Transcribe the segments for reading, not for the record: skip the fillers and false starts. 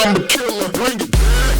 I'm the killer, bring it back.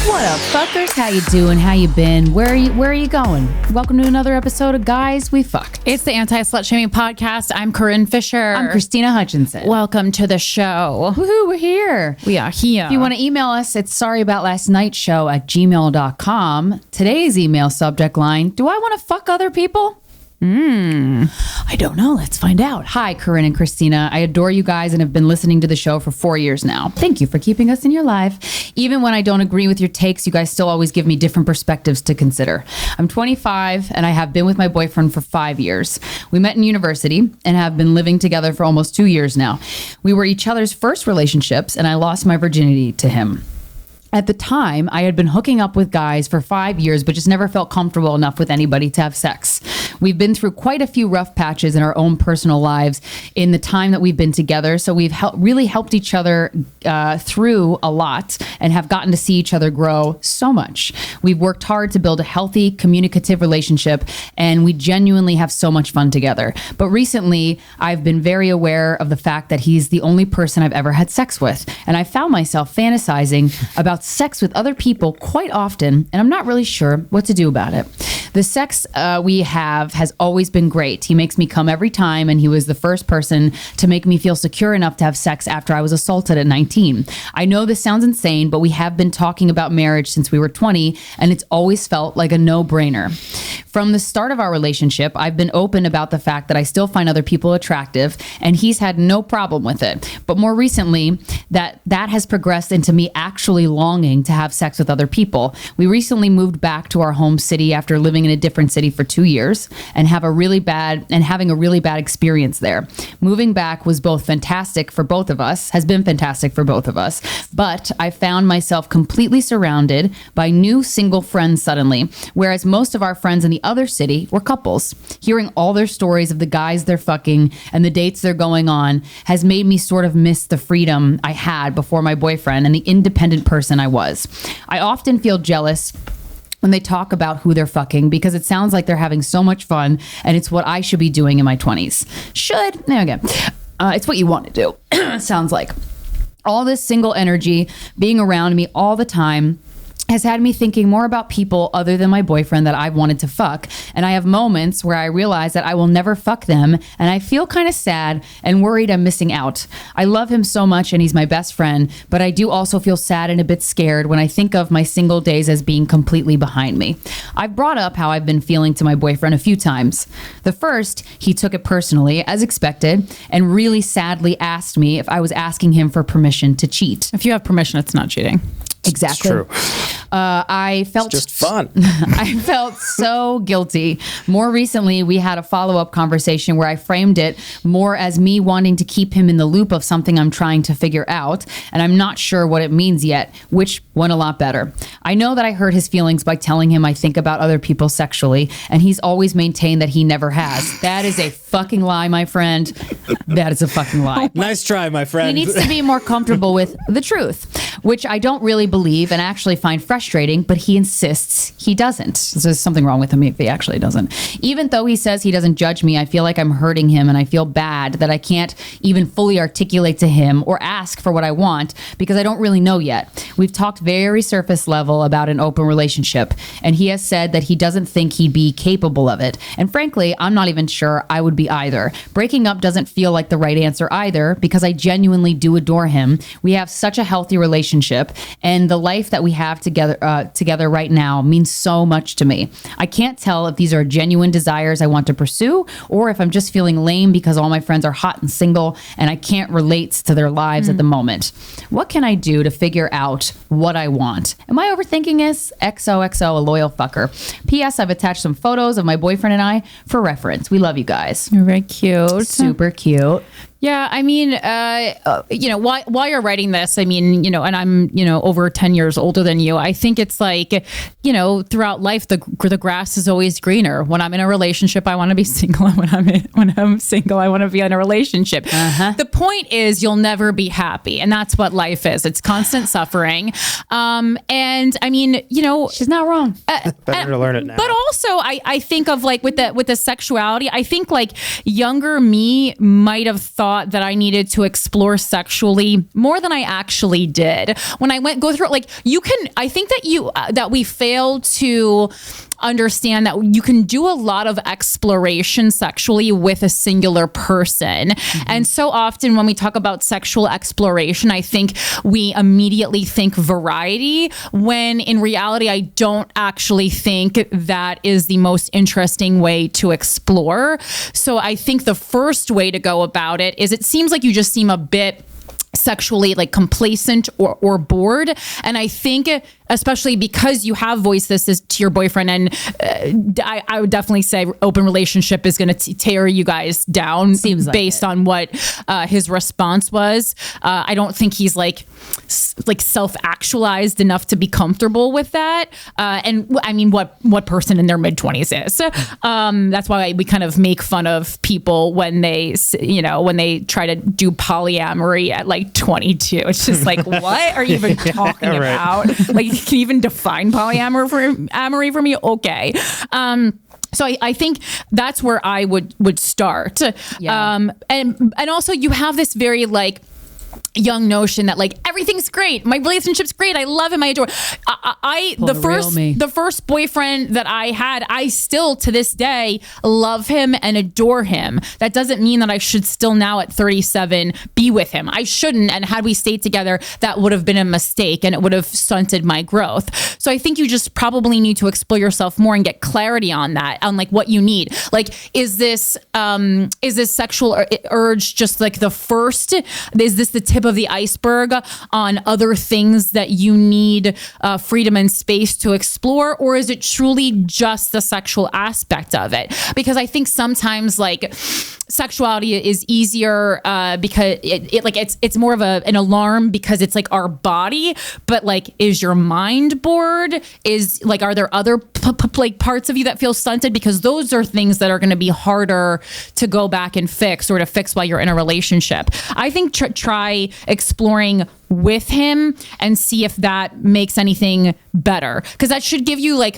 What up, fuckers? How you doing? How you been? Where are you going? Welcome to another episode of Guys We Fcked. It's the Anti-Slut Shaming Podcast. I'm Corinne Fisher. I'm Krystyna Hutchinson. Welcome to the show. Woohoo, we're here. We are here. If you want to email us, it's sorryboutlastnightshow@gmail.com. Today's email subject line, do I want to fuck other people? I don't know. Let's find out. Hi, Corinne and Krystyna. I adore you guys and have been listening to the show for 4 years now. Thank you for keeping us in your life. Even when I don't agree with your takes, you guys still always give me different perspectives to consider. I'm 25 and I have been with my boyfriend for 5 years. We met in university and have been living together for almost 2 years now. We were each other's first relationships and I lost my virginity to him. At the time, I had been hooking up with guys for 5 years, but just never felt comfortable enough with anybody to have sex. We've been through quite a few rough patches in our own personal lives in the time that we've been together. So we've really helped each other through a lot and have gotten to see each other grow so much. We've worked hard to build a healthy, communicative relationship, and we genuinely have so much fun together. But recently, I've been very aware of the fact that he's the only person I've ever had sex with. And I found myself fantasizing about sex with other people quite often, and I'm not really sure what to do about it. The sex we have has always been great. He makes me come every time, and he was the first person to make me feel secure enough to have sex after I was assaulted at 19. I know this sounds insane, but we have been talking about marriage since we were 20, and it's always felt like a no-brainer. From the start of our relationship, I've been open about the fact that I still find other people attractive, and he's had no problem with it. But more recently, that has progressed into me actually longing to have sex with other people. We recently moved back to our home city after living in a different city for 2 years and having a really bad experience there. Moving back was both fantastic for both of us, has been fantastic for both of us, but I found myself completely surrounded by new single friends suddenly, whereas most of our friends in the other city were couples. Hearing all their stories of the guys they're fucking and the dates they're going on has made me sort of miss the freedom I had before my boyfriend and the independent person I was. I often feel jealous when they talk about who they're fucking because it sounds like they're having so much fun and it's what I should be doing in my 20s. It's what you want to do. Sounds like. All this single energy being around me all the time has had me thinking more about people other than my boyfriend that I've wanted to fuck. And I have moments where I realize that I will never fuck them. And I feel kind of sad and worried I'm missing out. I love him so much and he's my best friend, but I do also feel sad and a bit scared when I think of my single days as being completely behind me. I've brought up how I've been feeling to my boyfriend a few times. The first, he took it personally, as expected, and really sadly asked me if I was asking him for permission to cheat. If you have permission, it's not cheating. Exactly. It's true. I felt it's just fun. I felt so guilty. More recently, we had a follow-up conversation where I framed it more as me wanting to keep him in the loop of something I'm trying to figure out, and I'm not sure what it means yet, which went a lot better. I know that I hurt his feelings by telling him I think about other people sexually, and he's always maintained that he never has. That is a fucking lie, my friend. That is a fucking lie. Nice try, my friend. He needs to be more comfortable with the truth, which I don't really believe and actually find frustrating, but he insists he doesn't. So there's something wrong with him if he actually doesn't. Even though he says he doesn't judge me, I feel like I'm hurting him and I feel bad that I can't even fully articulate to him or ask for what I want because I don't really know yet. We've talked very surface level about an open relationship, and he has said that he doesn't think he'd be capable of it. And frankly, I'm not even sure I would be either. Breaking up doesn't feel like the right answer either because I genuinely do adore him. We have such a healthy relationship, and the life that we have together right now means so much to me. I can't tell if these are genuine desires I want to pursue or if I'm just feeling lame because all my friends are hot and single and I can't relate to their lives at the moment. What can I do to figure out what I want? Am I overthinking this? XOXO, a loyal fucker. P.S. I've attached some photos of my boyfriend and I for reference. We love you guys. You're very cute. Super cute. Yeah, I mean, while you're writing this, I mean, and I'm, over 10 years older than you, I think it's like, throughout life, the grass is always greener. When I'm in a relationship, I want to be single. When I'm single, I want to be in a relationship. The point is you'll never be happy. And that's what life is. It's constant suffering. And I mean, she's not wrong. Better to learn it now. But also I think of like with the sexuality, I think like younger me might have thought that I needed to explore sexually more than I actually did. When I go through it, like I think that we fail to understand that you can do a lot of exploration sexually with a singular person. And so often when we talk about sexual exploration, I think we immediately think variety, when in reality, I don't actually think that is the most interesting way to explore. So I think the first way to go about it is, it seems like you just seem a bit sexually like complacent or bored. And I think, especially because you have voiced this to your boyfriend, and I would definitely say open relationship is going to tear you guys down. Seems based on what his response was. I don't think he's like self-actualized enough to be comfortable with that. And I mean, what person in their mid-20s is? That's why we kind of make fun of people when they try to do polyamory at like 22. It's just like, what are you even talking about? Like, can you even define polyamory for me? Okay. So I think that's where I would start. Yeah. And also you have this very like young notion that like everything's great, my relationship's great, I love him, I adore the first boyfriend that I had, I still to this day love him and adore him. That doesn't mean that I should still now at 37 be with him. I shouldn't, and had we stayed together, that would have been a mistake and it would have stunted my growth. So I think you just probably need to explore yourself more and get clarity on that, on like what you need. Like, is this sexual urge just like the first? Is this the tip of the iceberg on other things that you need freedom and space to explore, or is it truly just the sexual aspect of it? Because I think sometimes like sexuality is easier because it's more of an alarm because it's like our body, but like, is your mind bored? Is like, are there other like parts of you that feel stunted? Because those are things that are going to be harder to go back and fix, or to fix while you're in a relationship. I think try exploring with him and see if that makes anything better, because that should give you like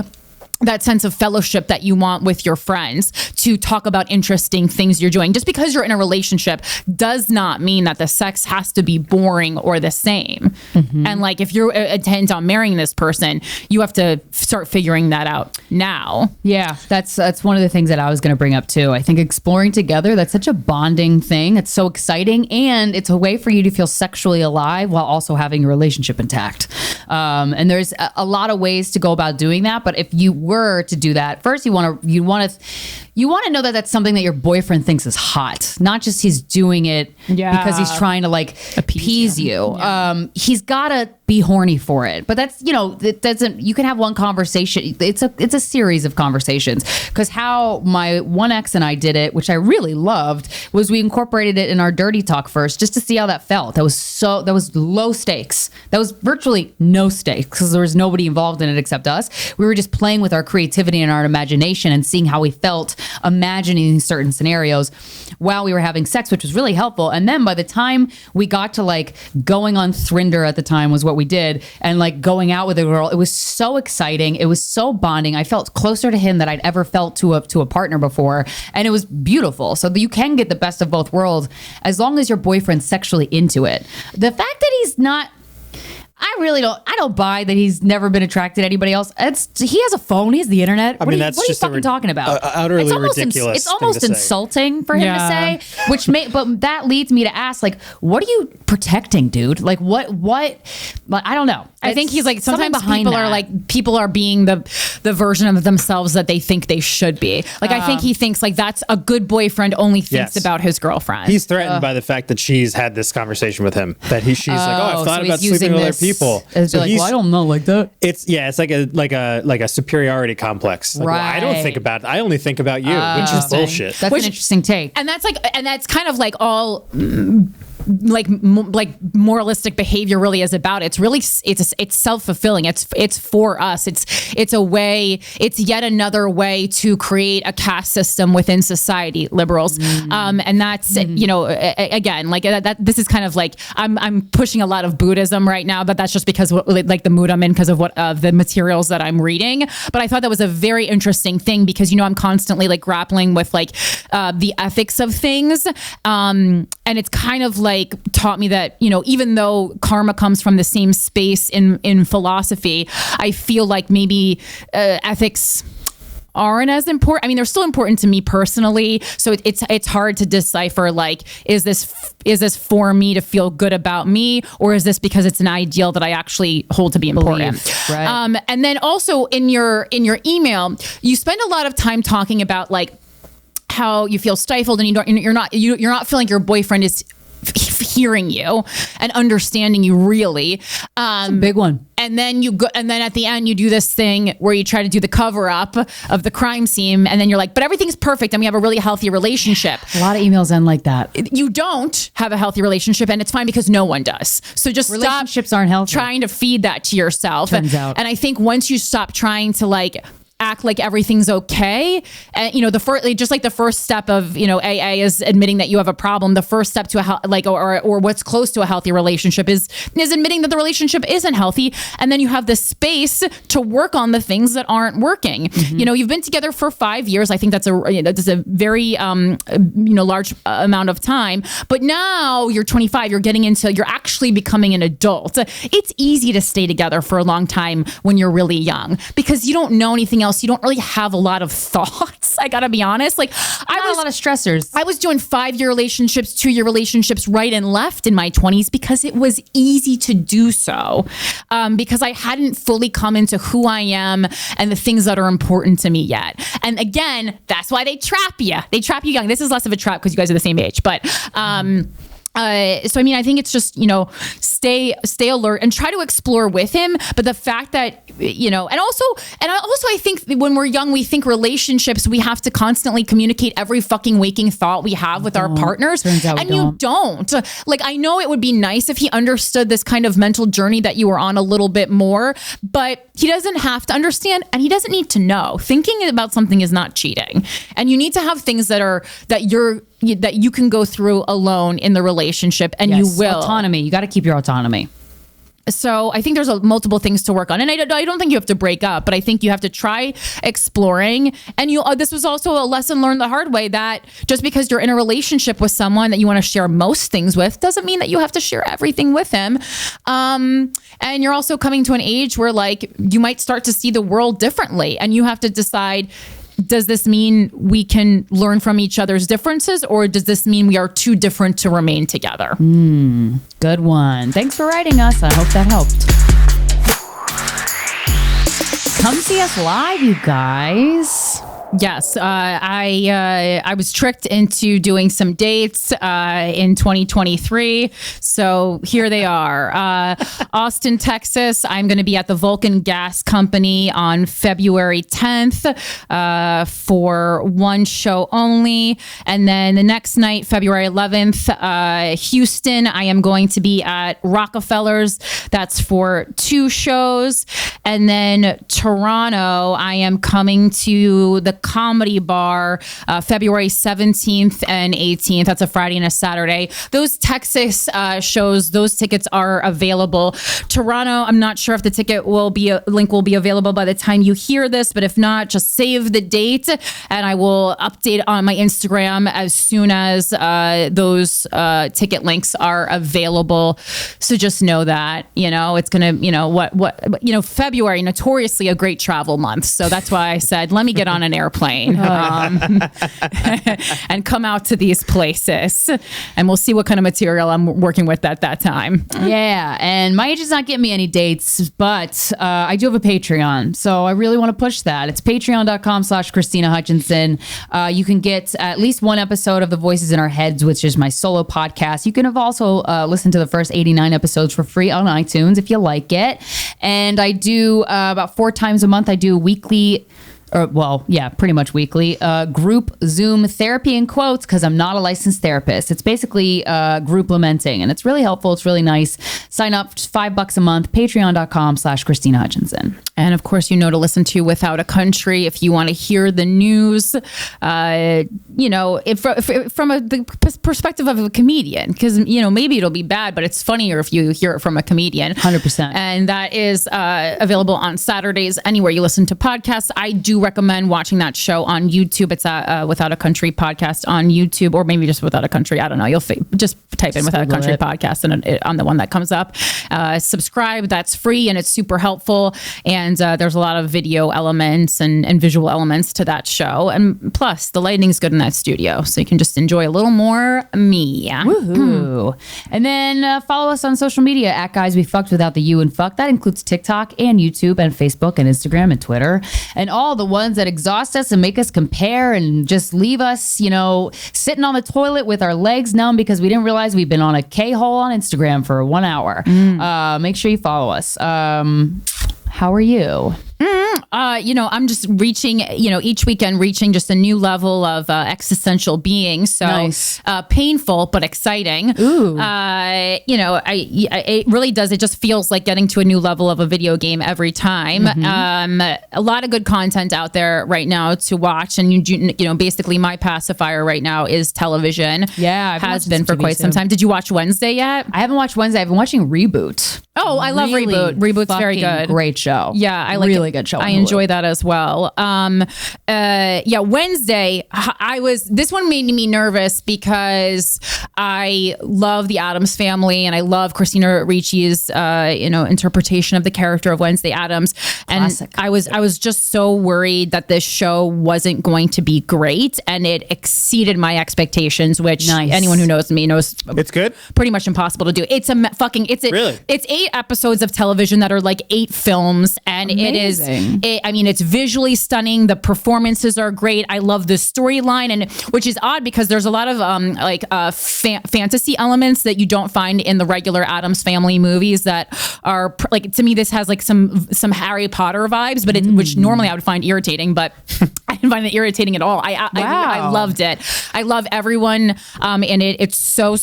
that sense of fellowship that you want with your friends to talk about interesting things you're doing. Just because you're in a relationship does not mean that the sex has to be boring or the same. And like, if you're intent on marrying this person, you have to start figuring that out now. Yeah, that's one of the things that I was going to bring up too. I think exploring together, that's such a bonding thing. It's so exciting, and it's a way for you to feel sexually alive while also having your relationship intact. And there's a lot of ways to go about doing that, but if you were to do that, first you want to know that that's something that your boyfriend thinks is hot, not just he's doing it because he's trying to like appease you. Yeah. He's gotta be horny for it, but that's, it doesn't, you can have one conversation. It's a series of conversations, because how my one ex and I did it, which I really loved, was we incorporated it in our dirty talk first, just to see how that felt. That was low stakes. That was virtually no stakes, because there was nobody involved in it except us. We were just playing with our creativity and our imagination and seeing how we felt imagining certain scenarios while we were having sex, which was really helpful. And then by the time we got to like going on Thrinder, at the time was what we did, and like going out with a girl, it was so exciting. It was so bonding. I felt closer to him than I'd ever felt to a partner before. And it was beautiful. So you can get the best of both worlds as long as your boyfriend's sexually into it. The fact that he's not, I don't buy that he's never been attracted to anybody else. He has a phone. He has the internet. What are you fucking talking about? Utterly ridiculous. It's almost insulting for him to say, but that leads me to ask, like, what are you protecting, dude? Like, what, I don't know. I think he's like, sometimes people are being the version of themselves that they think they should be. Like, I think he thinks like that's a good boyfriend only thinks about his girlfriend. He's threatened by the fact that she's had this conversation with him, that she's like, I've thought about sleeping with other people. people. It's So like, he's- well, I don't know like that. It's like a superiority complex. Like, well, I don't Right. think about it. I only think about you, which is bullshit. That's an interesting take. And that's kind of like all like moralistic behavior really is about. It's really it's self-fulfilling. It's for us. It's a way. It's yet another way to create a caste system within society, liberals. And that's again like that. This is kind of like I'm pushing a lot of Buddhism right now, but that's just because like the mood I'm in because of what the materials that I'm reading. But I thought that was a very interesting thing because I'm constantly like grappling with like the ethics of things, and it's kind of like taught me that even though karma comes from the same space in philosophy, I feel like maybe ethics aren't as important. I mean, they're still important to me personally. So it's hard to decipher like, is this for me to feel good about me, or is this because it's an ideal that I actually hold to be important? Right. And then also in your email, you spend a lot of time talking about like how you feel stifled and you're not feeling your boyfriend is hearing you and understanding you really. It's a big one. And then at the end you do this thing where you try to do the cover up of the crime scene, and then you're like, but everything's perfect and we have a really healthy relationship. A lot of emails end like that. You don't have a healthy relationship, and it's fine because no one does. So just Relationships stop aren't healthy. trying to feed that to yourself. Turns out. And I think once you stop trying to like act like everything's okay, and the first step of AA is admitting that you have a problem. The first step to or what's close to a healthy relationship is admitting that the relationship isn't healthy, and then you have the space to work on the things that aren't working. You've been together for 5 years. I think that's a very large amount of time. But now you're 25. You're actually becoming an adult. It's easy to stay together for a long time when you're really young because you don't know anything else. You don't really have a lot of thoughts. I gotta be honest. Like I was a lot of stressors. I was doing 5-year relationships, 2-year relationships right and left in my 20s because it was easy to do so. Because I hadn't fully come into who I am and the things that are important to me yet. And again, that's why they trap you. They trap you young. This is less of a trap because you guys are the same age, but so I mean, I think it's just stay alert and try to explore with him. But the fact that and also I think when we're young, we think relationships we have to constantly communicate every fucking waking thought we have with our partners, and you don't. Like I know it would be nice if he understood this kind of mental journey that you were on a little bit more, but he doesn't have to understand, and he doesn't need to know. Thinking about something is not cheating, and you need to have things that you can go through alone in the relationship, and you will. Autonomy. You got to keep your autonomy. So I think there's multiple things to work on, and I don't think you have to break up, but I think you have to try exploring. And this was also a lesson learned the hard way, that just because you're in a relationship with someone that you want to share most things with doesn't mean that you have to share everything with him. And you're also coming to an age where like you might start to see the world differently, and you have to decide, does this mean we can learn from each other's differences, or does this mean we are too different to remain together? Good one. Thanks for writing us. I hope that helped. Come see us live, you guys. Yes, I was tricked into doing some dates in 2023. So here they are. Austin, Texas. I'm going to be at the Vulcan Gas Company on February 10th for one show only. And then the next night, February 11th, Houston, I am going to be at Rockefeller's. That's for 2 shows. And then Toronto, I am coming to the Comedy Bar February 17th and 18th. That's a Friday and a Saturday. Those Texas shows, those tickets are available. Toronto, I'm not sure if the link will be available by the time you hear this, but if not, just save the date and I will update on my Instagram as soon as those ticket links are available. So just know that, it's going to, February, notoriously a great travel month. So that's why I said, let me get on an airplane airplane and come out to these places, and we'll see what kind of material I'm working with at that time. Yeah, and my agent's not getting me any dates, but I do have a Patreon, so I really want to push that. It's patreon.com/Krystyna Hutchinson. You can get at least one episode of The Voices in Our Heads, which is my solo podcast. You can have also listened to the first 89 episodes for free on iTunes if you like it. And I do about 4 times a month, I do weekly, pretty much weekly, group Zoom therapy in quotes, because I'm not a licensed therapist. It's basically group lamenting, and it's really helpful. It's really nice. Sign up, just $5 a month, patreon.com/Krystyna Hutchinson. And of course, to listen to Without a Country if you want to hear the news, from the perspective of a comedian, because, maybe it'll be bad, but it's funnier if you hear it from a comedian. 100%. And that is available on Saturdays anywhere you listen to podcasts. I do recommend watching that show on YouTube. It's Without a Country podcast on YouTube, or maybe just Without a Country. I don't know. You'll just type in Without a Country podcast and on the one that comes up. Subscribe. That's free and it's super helpful. And there's a lot of video elements and visual elements to that show. And plus, the lighting's good in that studio, so you can just enjoy a little more me. Woohoo. And then follow us on social media at Guys We Fcked without the U and fuck. That includes TikTok and YouTube and Facebook and Instagram and Twitter and all the ones that exhaust us and make us compare and just leave us, sitting on the toilet with our legs numb because we didn't realize we've been on a K-hole on Instagram for 1 hour. Make sure you follow us. How are you? I'm just reaching, each weekend reaching just a new level of existential being. So nice. Painful, but exciting. Ooh. It really does. It just feels like getting to a new level of a video game every time. Mm-hmm. A lot of good content out there right now to watch. And, basically my pacifier right now is television. Yeah. Has been for quite some time. Did you watch Wednesday yet? I haven't watched Wednesday. I've been watching Reboot. Oh, I love Really Reboot. Reboot's very fucking good. Great show. Yeah, I like really it. good show. I enjoy that as well. Wednesday, this one made me nervous because I love the Addams Family and I love Christina Ricci's interpretation of the character of Wednesday Addams. And Classic. I was just so worried that this show wasn't going to be great, and it exceeded my expectations, which anyone who knows me knows It's good. pretty much impossible to do. Really? It's 8 episodes of television that are like 8 films, and Amazing. it's visually stunning. The performances are great. I love the storyline, and which is odd because there's a lot of fantasy elements that you don't find in the regular Addams Family movies that are to me this has like some Harry Potter vibes, but which normally I would find irritating, but I didn't find it irritating at all. I loved it. I love everyone in it. It's so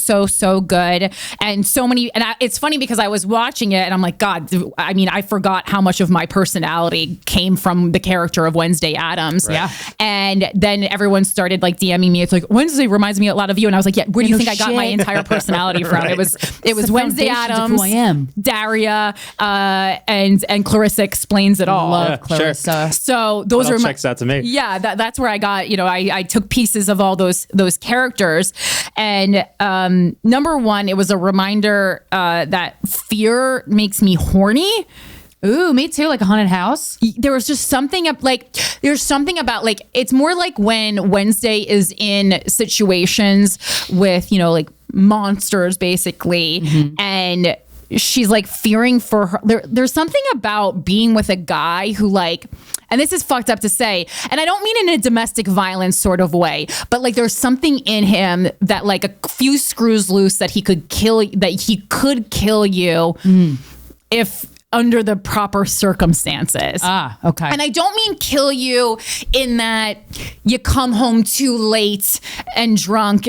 good, and so many. And it's funny because I was watching it and I'm like, God, I forgot how much of my personality came from the character of Wednesday Addams. Right. Yeah. And then everyone started like DMing me. It's like, Wednesday reminds me a lot of you. And I was like, yeah, where do you think I got my entire personality from? Right. It was Wednesday Addams, who I am. Daria, and Clarissa explains it all. Love Clarissa. So those That are all checks out to me. Yeah, that's where I got, I took pieces of all those characters. And number one, it was a reminder that fear makes me horny. Ooh, me too. Like a haunted house. There was just something there's something about it's more like when Wednesday is in situations with, monsters basically. Mm-hmm. And she's like fearing for her. There's something about being with a guy who and this is fucked up to say, and I don't mean in a domestic violence sort of way, but there's something in him that a few screws loose that he could kill you if under the proper circumstances. Okay. And I don't mean kill you in that you come home too late and drunk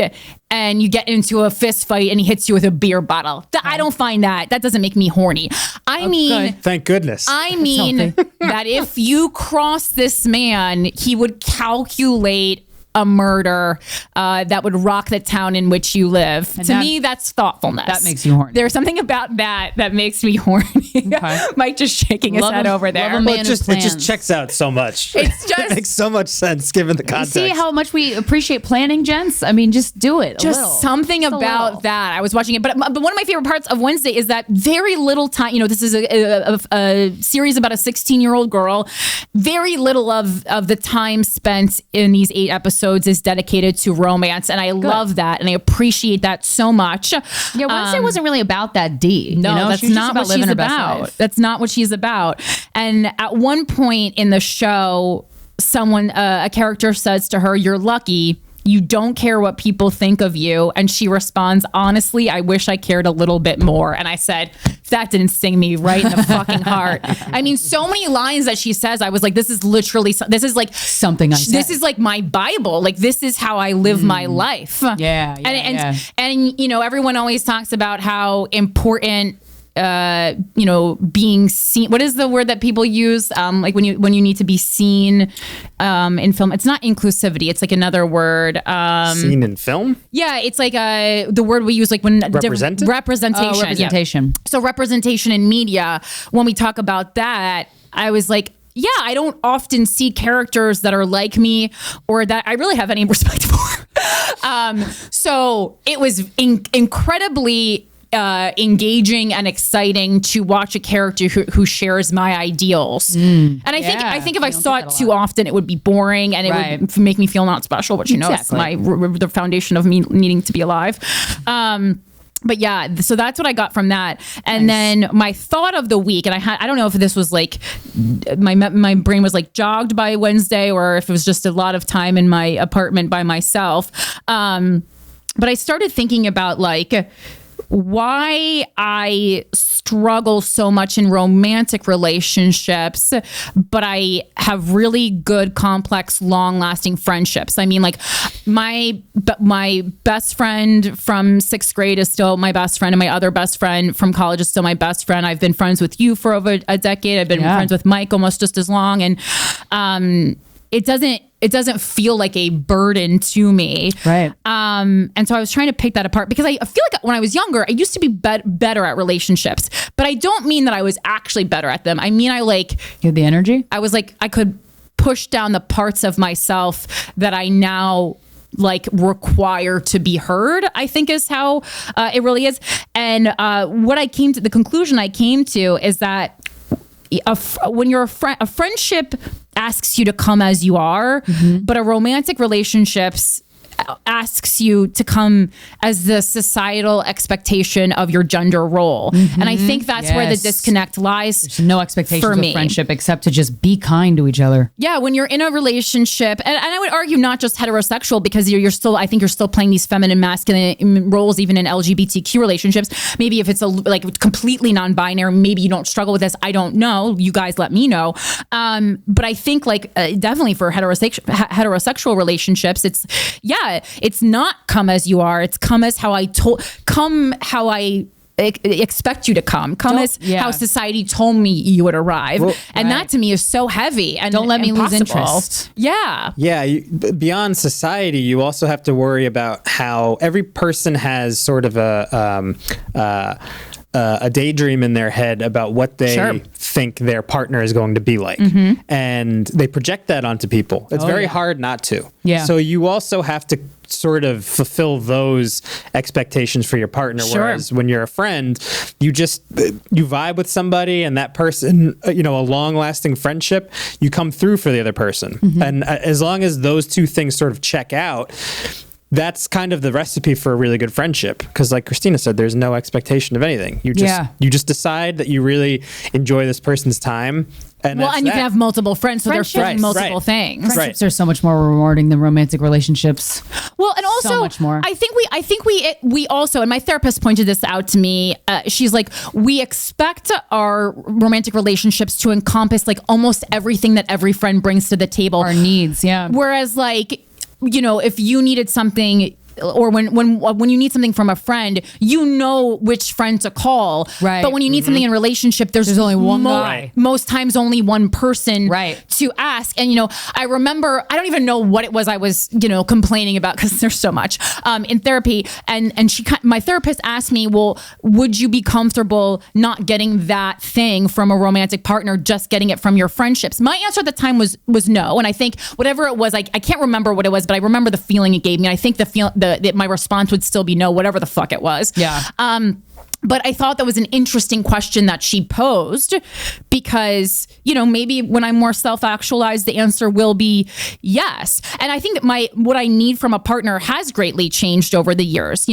and you get into a fist fight and he hits you with a beer bottle. I don't find that. That doesn't make me horny. I mean... Good. Thank goodness. I mean that if you cross this man, he would calculate a murder that would rock the town in which you live. And to me, that's thoughtfulness. That makes you horny. There's something about that makes me horny. Okay. Mike just shaking his head over there. It just checks out so much. It's just, it makes so much sense given the context. See how much we appreciate planning, gents? I mean, just do it. Just something about that. I was watching it, but one of my favorite parts of Wednesday is that very little time. You know, this is a series about a 16-year-old girl. Very little of the time spent in these 8 episodes is dedicated to romance, and I love that, and I appreciate that so much. Yeah, Wednesday wasn't really about that D. No, you know? that's not what she's about. That's not what she's about. And at one point in the show, someone, a character says to her, "You're lucky. You don't care what people think of you." And she responds, "Honestly, I wish I cared a little bit more." And I said, that didn't sting me right in the fucking heart. I mean, so many lines that she says, I was like, this is literally, this is like something I said. This is like my Bible. Like, this is how I live my life. And you know, everyone always talks about how important you know, being seen. What is the word that people use? Like when you need to be seen in film. It's not inclusivity. It's like another word. Seen in film? Yeah, it's like the word we use like when representation. Representation. Yeah. So representation in media. When we talk about that, I was like, yeah, I don't often see characters that are like me or that I really have any respect for. So it was incredibly engaging and exciting to watch a character who shares my ideals. And I think if I saw it too often, it would be boring and it would make me feel not special, which, you know, it's the foundation of me needing to be alive. But yeah, so that's what I got from that. And then my thought of the week, and I don't know if this was like, my brain was like jogged by Wednesday or if it was just a lot of time in my apartment by myself. But I started thinking about like, why I struggle so much in romantic relationships, but I have really good, complex, long-lasting friendships. I mean, like my best friend from 6th grade is still my best friend, and my other best friend from college is still my best friend. I've been friends with you for over a decade. I've been friends with Mike almost just as long, and it doesn't feel like a burden to me. Right. And so I was trying to pick that apart because I feel like when I was younger, I used to be better at relationships, but I don't mean that I was actually better at them. I mean, you had the energy. I was like, I could push down the parts of myself that I now like require to be heard, I think is how it really is. And the conclusion I came to is that when you're a friendship asks you to come as you are, but a romantic relationships asks you to come as the societal expectation of your gender role. And I think that's where the disconnect lies. There's no expectations for me. of friendship except to just be kind to each other. Yeah, when you're in a relationship, and I would argue not just heterosexual, because I think you're still playing these feminine, masculine roles even in LGBTQ relationships. Maybe if it's like completely non-binary, maybe you don't struggle with this. I don't know. You guys let me know. But I think like definitely for heterosexual relationships, it's not come as you are. It's come as how I expect you to come as how society told me you would arrive. And that to me is so heavy and don't let me lose interest. Beyond society, you also have to worry about how every person has sort of a daydream in their head about what they think their partner is going to be like. And they project that onto people. It's very hard not to. So you also have to sort of fulfill those expectations for your partner. Whereas when you're a friend, you vibe with somebody, and that person, a long lasting friendship, you come through for the other person. And as long as those two things sort of check out, that's kind of the recipe for a really good friendship. Because like Krystyna said, there's no expectation of anything. You just decide that you really enjoy this person's time. And you can have multiple friends, so they're feeling multiple things. Friendships are so much more rewarding than romantic relationships. Well, and also, so much more. I think we also, and my therapist pointed this out to me. She's like, we expect our romantic relationships to encompass like almost everything that every friend brings to the table. Our needs, Whereas like, if you needed something, or when you need something from a friend, you know which friend to call. Right. But when you need something in a relationship, there's only one guy. Most times only one person right. to ask. And, I remember, I don't even know what it was I was, complaining about because there's so much in therapy. And my therapist asked me, well, would you be comfortable not getting that thing from a romantic partner, just getting it from your friendships? My answer at the time was no. And I think whatever it was, I can't remember what it was, but I remember the feeling it gave me. I think my response would still be no, whatever the fuck it was. Yeah. But I thought that was an interesting question that she posed because, maybe when I'm more self-actualized, the answer will be yes. And I think that what I need from a partner has greatly changed over the years.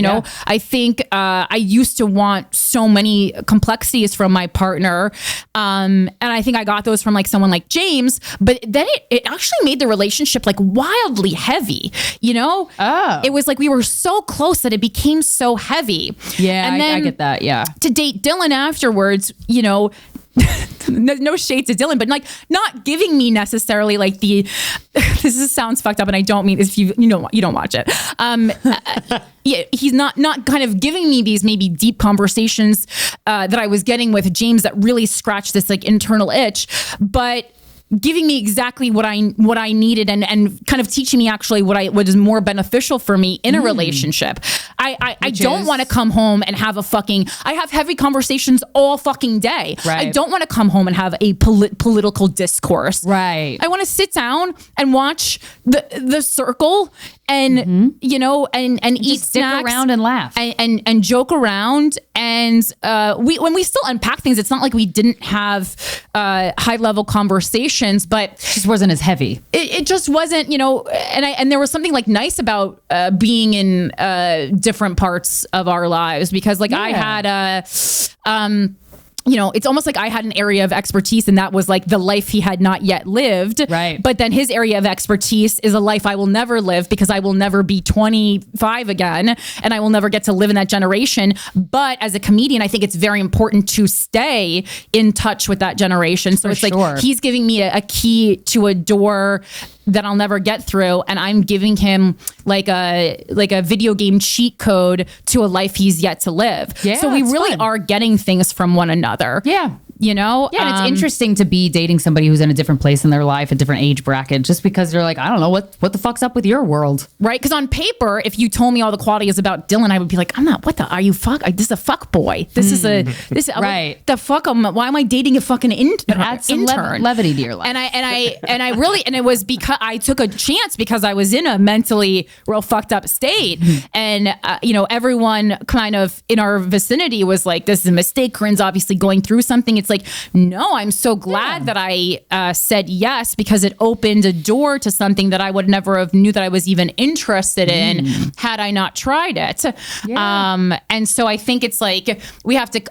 I think I used to want so many complexities from my partner. And I think I got those from someone like James, but then it actually made the relationship wildly heavy, Oh. It was we were so close that it became so heavy. Yeah, and then, I get that. Yeah. To date Dylan afterwards, no shade to Dylan, but not giving me necessarily this sounds fucked up, and I don't mean if you don't watch it. Yeah, he's not kind of giving me these maybe deep conversations that I was getting with James that really scratched this internal itch, but giving me exactly what I needed and kind of teaching me actually what is more beneficial for me in a relationship. I don't want to come home and have I have heavy conversations all fucking day. Right. I don't want to come home and have a political discourse. Right. I want to sit down and watch the Circle and and eat just stick snacks around and laugh and joke around. And when we still unpack things, it's not like we didn't have high level conversations, but it just wasn't as heavy. It just wasn't, and there was something nice about being in different parts of our lives because I had it's almost like I had an area of expertise and that was the life he had not yet lived. Right. But then his area of expertise is a life I will never live because I will never be 25 again and I will never get to live in that generation. But as a comedian, I think it's very important to stay in touch with that generation. So it's sure. He's giving me a key to a door that I'll never get through, and I'm giving him a video game cheat code to a life he's yet to live. Yeah, so we really are getting things from one another. Yeah. Yeah, and it's interesting to be dating somebody who's in a different place in their life, a different age bracket, just because you're I don't know, what the fuck's up with your world? Right? Because on paper, if you told me all the qualities about Dylan, I would be I'm not, are you fuck? This is a fuck boy. This is right. The fuck, why am I dating a fucking intern? Add some levity to your life. And I really, and it was because I took a chance because I was in a mentally real fucked up state. And, everyone kind of in our vicinity was this is a mistake. Corinne's obviously going through something. It's no, I'm so glad that I said yes because it opened a door to something that I would never have knew that I was even interested in had I not tried it. Yeah. And so I think it's we have to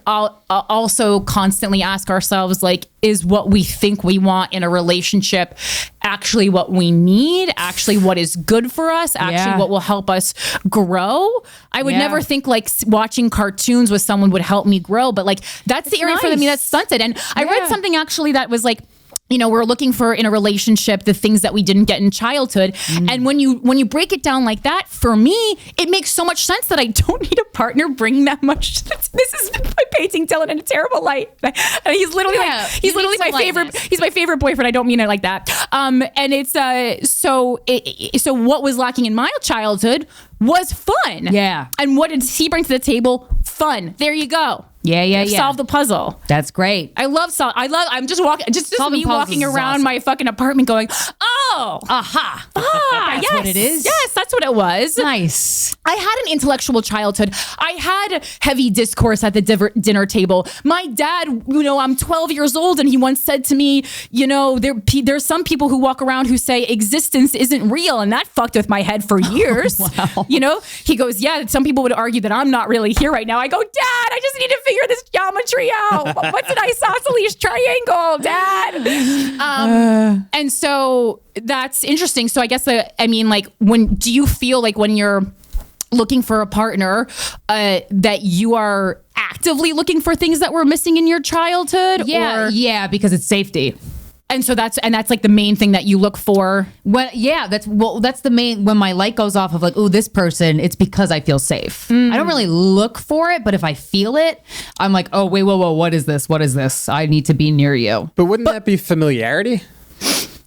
also constantly ask ourselves, is what we think we want in a relationship actually what we need, actually what is good for us, actually what will help us grow? I would never think watching cartoons with someone would help me grow, but that's the area for me that's stunted. And I read something actually that was we're looking for in a relationship the things that we didn't get in childhood. And when you break it down like that, for me, it makes so much sense that I don't need a partner bringing that much. This is painting Dylan in a terrible light. He's literally my favorite. He's my favorite boyfriend. I don't mean it like that. And it's so what was lacking in my childhood was fun. Yeah. And what did he bring to the table? Fun. There you go. Yeah. Solve the puzzle. That's great. I'm just me walking around awesome. My fucking apartment going, oh, aha. That's yes, what it is. Yes, that's what it was. Nice. I had an intellectual childhood. I had heavy discourse at the dinner table. My dad, I'm 12 years old and he once said to me, there's some people who walk around who say existence isn't real, and that fucked with my head for years. Wow. He goes, yeah, some people would argue that I'm not really here right now. I go, Dad, I just need to figure this geometry out. What's an isosceles triangle, Dad? And so that's interesting. So I guess when do you feel when you're looking for a partner that you are actively looking for things that were missing in your childhood? Yeah, because it's safety. And so that's like the main thing that you look for. That's the main, when my light goes off of like, oh, this person, it's because I feel safe. I don't really look for it, but if I feel it, I'm like, oh, wait, whoa, what is this? What is this? I need to be near you. But wouldn't that be familiarity?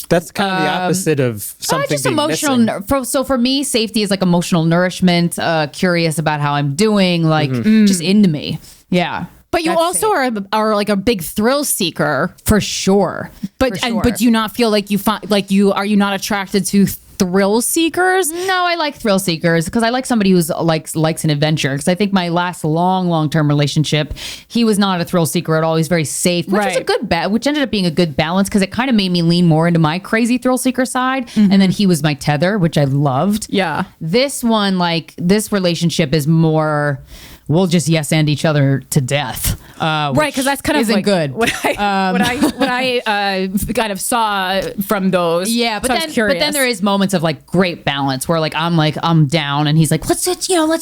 That's kind of the opposite of something just being emotional. missing. So for me, safety is like emotional nourishment, curious about how I'm doing, like just into me. Yeah. But you also are like a big thrill seeker, for sure. But do you not feel like you find like are you not attracted to thrill seekers? No, I like thrill seekers because I like somebody who's likes an adventure. Because I think my last long-term relationship, he was not a thrill seeker at all. He's very safe, which was a good which ended up being a good balance because it kind of made me lean more into my crazy thrill seeker side. And then he was my tether, which I loved. Yeah. This one, like this relationship is more, we'll just yes and each other to death. Right, because that's kind of isn't like good. What I kind of saw from those. Yeah, but so then there is moments of like great balance where like I'm down and he's like, let's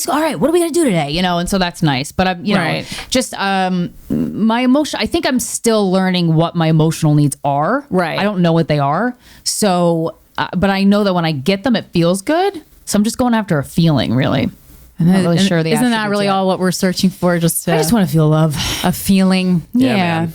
all right, what are we gonna do today? And so that's nice. But I'm just my emotion. I think I'm still learning what my emotional needs are. Right, I don't know what they are. So, but I know that when I get them, it feels good. So I'm just going after a feeling, really. I'm not really sure. Isn't that really all what we're searching for? I just want to feel love, a feeling. Yeah.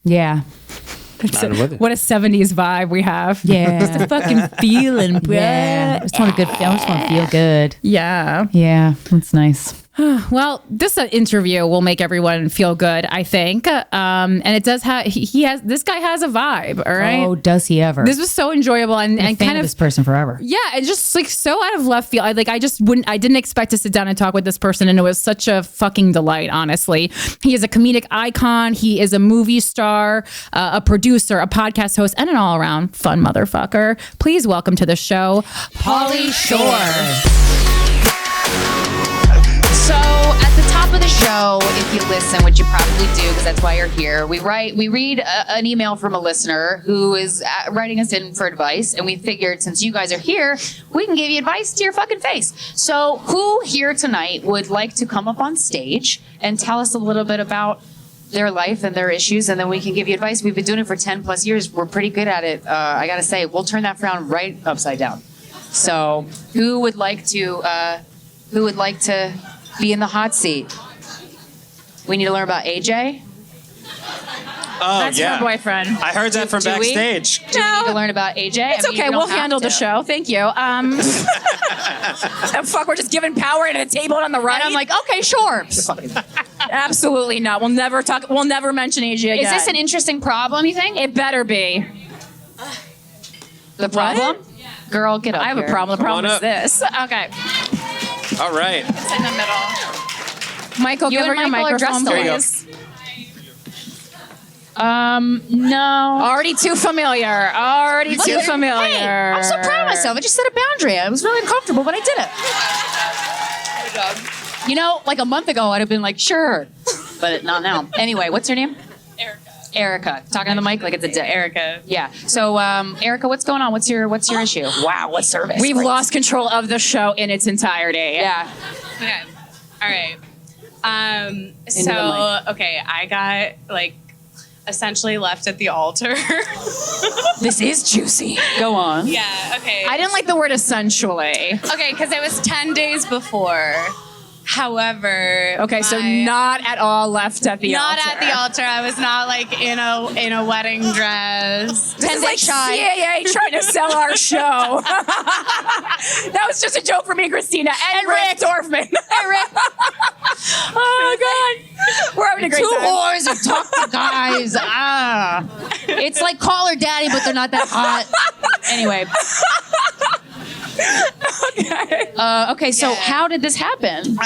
What a 70s vibe we have. Yeah, just a fucking feeling, bro. Yeah, I just want to feel good. Yeah, that's nice. Well, this interview will make everyone feel good, I think. And it does have, this guy has a vibe, all right? Oh, does he ever? This was so enjoyable and kind of this person forever. Yeah, it's just like so out of left field. I didn't expect to sit down and talk with this person, and it was such a fucking delight, honestly. He is a comedic icon. He is a movie star, a producer, a podcast host, and an all-around fun motherfucker. Please welcome to the show, Pauly Shore. So at the top of the show, if you listen, which you probably do because that's why you're here, we read an email from a listener who is writing us in for advice, and we figured since you guys are here, we can give you advice to your fucking face. So who here tonight would like to come up on stage and tell us a little bit about their life and their issues, and then we can give you advice? We've been doing it for 10 plus years. We're pretty good at it. I gotta say, we'll turn that frown right upside down. So who would like to be in the hot seat? We need to learn about AJ. Oh, That's her boyfriend. I heard that from backstage. Do we need to learn about AJ? It's okay. We'll handle the show. Thank you. Fuck, we're just giving power at a table on the right. And I'm like, okay, sure. Absolutely not. We'll never mention AJ again. Is this an interesting problem, you think? It better be. The problem? Girl, get up I have here. a problem. The problem is this. Okay. All right. It's in the middle. Michael, give her your microphone, please. No. Already too familiar. Hey, I'm so proud of myself. I just set a boundary. I was really uncomfortable, but I did it. Like a month ago, I'd have been like, sure. But not now. Anyway, what's her name? Erica. Talking on the mic like it's Erica. Yeah. So, Erica, what's going on? What's your issue? Wow, what service? We've lost control of the show in its entirety. Yeah. Okay. All right. I got essentially left at the altar. This is juicy. Go on. Yeah. Okay. I didn't like the word essentially. Okay, because it was 10 days before. However, okay, so not at all left at the altar. Not at the altar. I was not in a wedding dress. This is like CAA trying to sell our show. That was just a joke for me and Krystyna and Rick Dorfman. Hey, Rick. Oh God, we're having a great time. Two whores who talk to guys. It's like Call Her Daddy, but they're not that hot. Anyway. Okay. So how did this happen?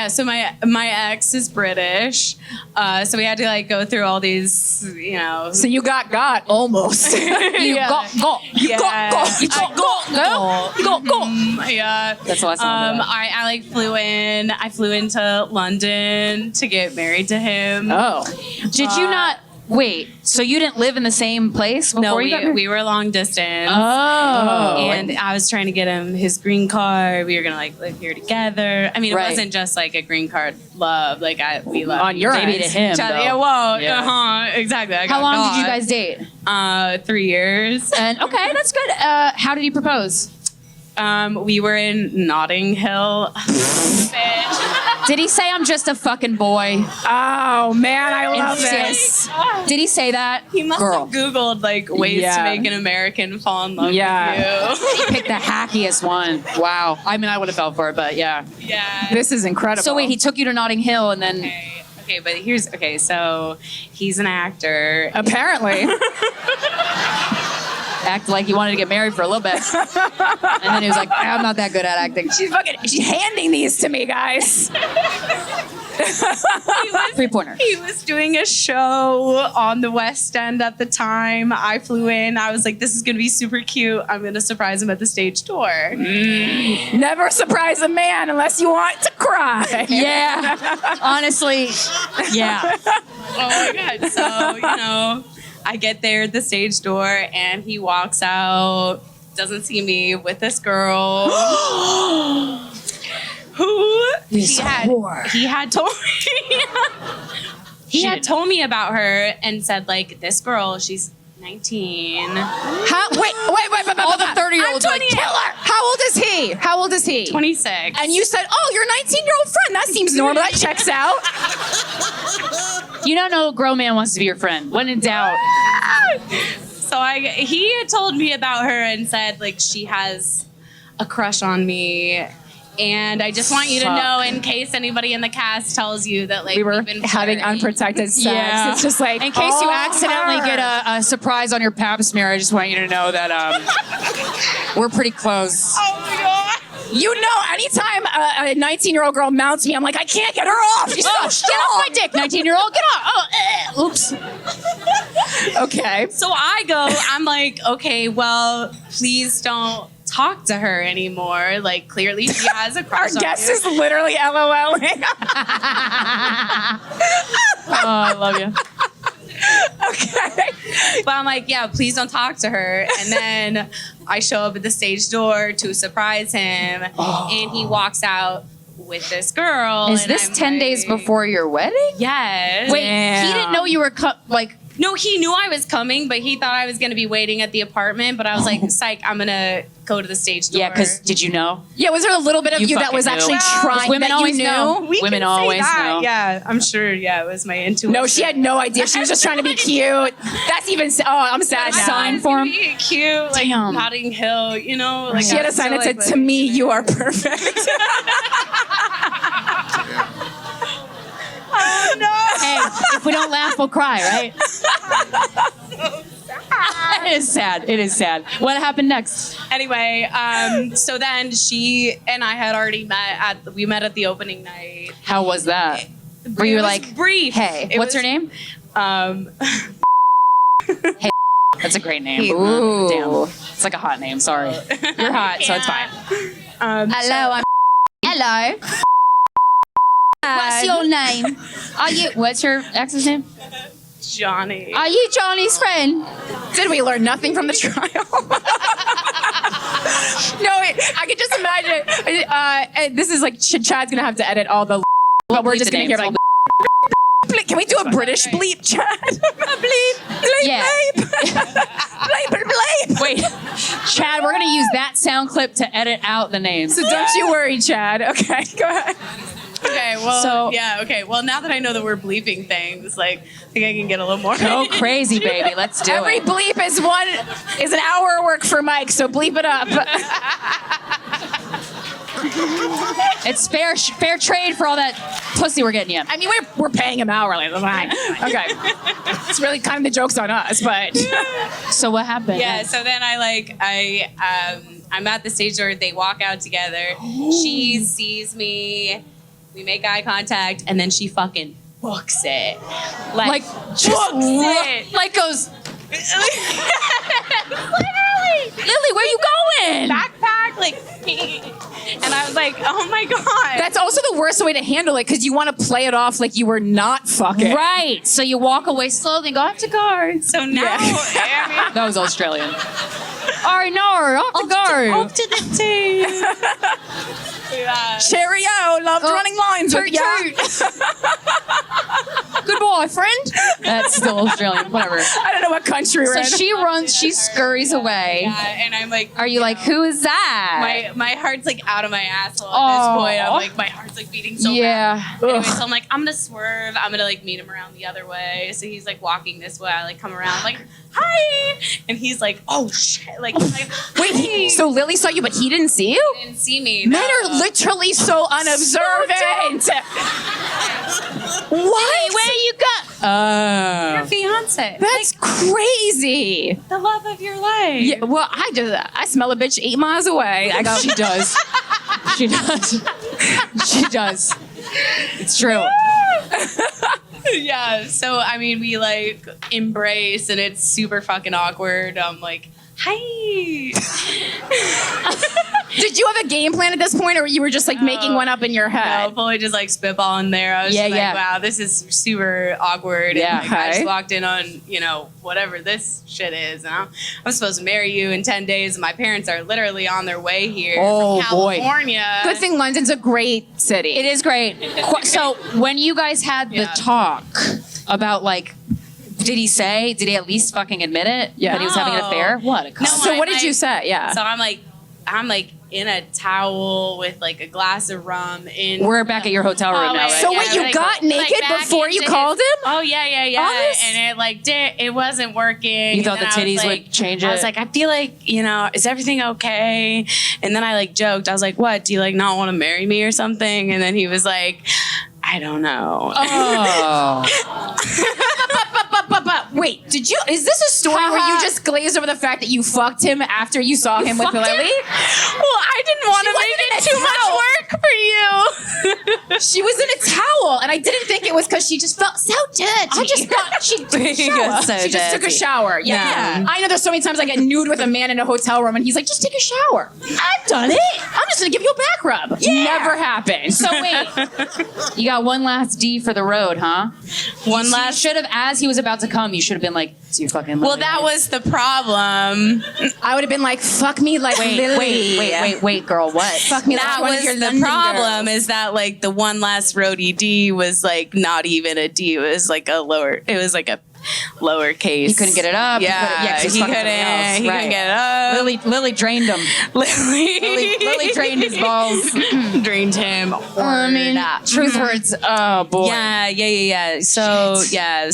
So my ex is British, so we had to go through all these, So you got almost. You got. Yeah. That's the last time. I flew in. I flew into London to get married to him. Oh. Did you not? Wait, so you didn't live in the same place before No, you got married? we were long distance. Oh. And I was trying to get him his green card. We were gonna like live here together. I mean, it Right. wasn't just like a green card love. Like we love On your maybe end. To him, though. Yeah, whoa, Yeah. exactly. I How got long did you caught. guys date? 3 years. And okay, that's good. How did he propose? We were in Notting Hill. Did he say I'm just a fucking boy? Oh man, I love Insist. this. Did he say that? He must Girl. have Googled like ways Yeah. to make an American fall in love Yeah. with you. Pick the hackiest one. Wow. I mean, I would have fell for it, but yeah. Yeah. This is incredible. So wait, he took you to Notting Hill and then Okay, but so he's an actor. apparently. acted like he wanted to get married for a little bit. And then he was like, I'm not that good at acting. She's handing these to me, guys. 3-pointer. He was doing a show on the West End at the time. I flew in. I was like, this is going to be super cute. I'm going to surprise him at the stage door. Never surprise a man unless you want to cry. Yeah. Honestly, yeah. Oh my God. So, I get there at the stage door and he walks out, doesn't see me with this girl. Who This whore. he had told me he had told me about her and said like, this girl, she's 19. Wait. All the 30-year-olds are like, kill her. How old is he? 26. And you said, oh, your 19-year-old friend. That seems normal. That checks out. You don't know a grown man wants to be your friend. When in doubt. So he had told me about her and said like she has a crush on me. And I just want you to know, in case anybody in the cast tells you that like We were we've been having flirting. unprotected sex. Yeah. It's just like, In case you oh, accidentally her. get a surprise on your pap smear, I just want you to know that we're pretty close. Oh my God. You know, anytime a 19-year-old girl mounts me, I'm like, I can't get her off. She's so strong. Get off my dick, 19-year-old. Get off. Oops. Okay. So I'm like, okay, well, please don't talk to her anymore. Like, clearly she has a Our crush on guest you. is literally LOLing. Oh, I love you. Okay. But I'm like, yeah, please don't talk to her. And then I show up at the stage door to surprise him, and he walks out with this girl. Is and this I'm 10 days like, before your wedding? Yes. Wait, he didn't know you were No, he knew I was coming, but he thought I was going to be waiting at the apartment. But I was like, psych, I'm going to go to the stage door. Yeah, because did you know? Yeah, was there a little bit of you that fucking was knew. actually Well, trying? women that you always knew? know. We Women can always say that. know. Yeah, I'm sure. Yeah, it was my intuition. No, she had no idea. She was just trying to be cute. That's even. Oh, I'm sad now. Sign for him? Be cute, like Damn. Notting Hill. Like She had a sign that said, "To me, you are perfect." Oh no! Hey, if we don't laugh, we'll cry, right? It is sad. It is sad. What happened next? Anyway, so then she and I had already met at the opening night. How was that? Were It you was like, brief? hey, It what's her was- name? That's a great name. Hey, Ooh. Damn. It's like a hot name. Sorry. You're hot, so it's fine. Hello, I'm. Hello. What's your name? What's your ex's name? Johnny. Are you Johnny's friend? Did we learn nothing from the trial? No, I could just imagine. This is like Chad's gonna have to edit all the. But we're just gonna hear like. Can we do a British bleep, Chad? Bleep, bleep, Yeah. bleep, bleep, bleep. Wait, Chad, we're gonna use that sound clip to edit out the names. So don't you worry, Chad. Okay, go ahead. Okay, well, So- yeah, okay. Well, now that I know that we're bleeping things, like, I think I can get a little more. Go crazy, baby. Let's do Every it. bleep is an hour of work for Mike, so bleep it up. It's fair trade for all that pussy we're getting you. I mean, we're paying him hourly. Fine. Okay. It's really kind of the joke's on us, but So what happened? Yeah, so then I'm at the stage door, they walk out together. She sees me, we make eye contact, and then she fucking books it. Like just books it. like goes. Literally. Lily, where you going? Backpack, like, and I was like, oh my God. That's also the worst way to handle it because you want to play it off like you were not fucking. Right. So you walk away slowly and go, off to car. So now, I That was Australian. All right, no, off to car. mean, up to the team. Yeah. Cheerio, loved running lines with ya. Goodbye, friend. That's still Australian, whatever. I don't know what country we're So in. she runs, she scurries away. Yeah, and I'm like, Are you like, who is that? my heart's like out of my asshole at this point. I'm like, my heart's like beating so Yeah. fast. Anyway, so I'm like, I'm gonna swerve. I'm gonna like meet him around the other way. So he's like walking this way. I like come around, like, hi, and he's like, oh shit, like, he's like Wait, so Lily saw you, but he didn't see you? he didn't see me. Men are literally so unobservant. What? Where you go? Your fiance. That's crazy. The love of your life. Yeah, well, I smell a bitch 8 miles away. I go, she does. She does. She does. It's true. Yeah. So I mean, we like embrace, and it's super fucking awkward. I'm like, hi. Did you have a game plan at this point, or you were just like making one up in your No, head? fully just like spitballing there. I was just like, wow, this is super awkward. Yeah, And, like, I okay. just walked in on, whatever this shit is. And I'm supposed to marry you in 10 days. And my parents are literally on their way here Oh, from boy. California. Good thing London's a great city. It is great. So when you guys had the Yeah. talk about like, did he at least fucking admit it? Yeah. That he was having an No. affair? What a cunt. No, So I'm what did like- you say? Yeah. So I'm like in a towel with like a glass of rum in. We're back at your hotel room now, right? So wait, you got naked back before you into called his- him? Oh yeah. All this? And it like it wasn't working. You thought And the then I was titties like- would change I it? was like, I feel like is everything okay? And then I like joked. I was like, what? Do you like not want to marry me or something? And then he was like, I don't know. Oh. But wait, is this a story where you just glazed over the fact that you fucked him after you saw him with fucked him? Lily? Well, I didn't want to She make it wasn't too in a much towel. work for you. She was in a towel, and I didn't think it was because she just felt so dirty. I just thought she took a shower. So She just took a dirty. shower. Yeah. I know there's so many times I get nude with a man in a hotel room, and he's like, just take a shower. I've done it. I'm just going to give you a back rub. Yeah. Never happened. So wait, you got one last D for the road, huh? One You last. should have, as he was about to come, you should have been like, "So you fucking." Well, that was the problem. I would have been like, fuck me like Lily. Wait, girl, what? Fuck me That like one of was your the London problem. girls. Is that like the one last roadie D was like not even a D. It was like a lower. It was like a lowercase. He couldn't get it up. Yeah, 'cause he he's fucking somebody else. He Right. couldn't get it up. Lily drained him. Lily drained his balls. Drained him. I mean, truth hurts. Oh boy. Yeah. So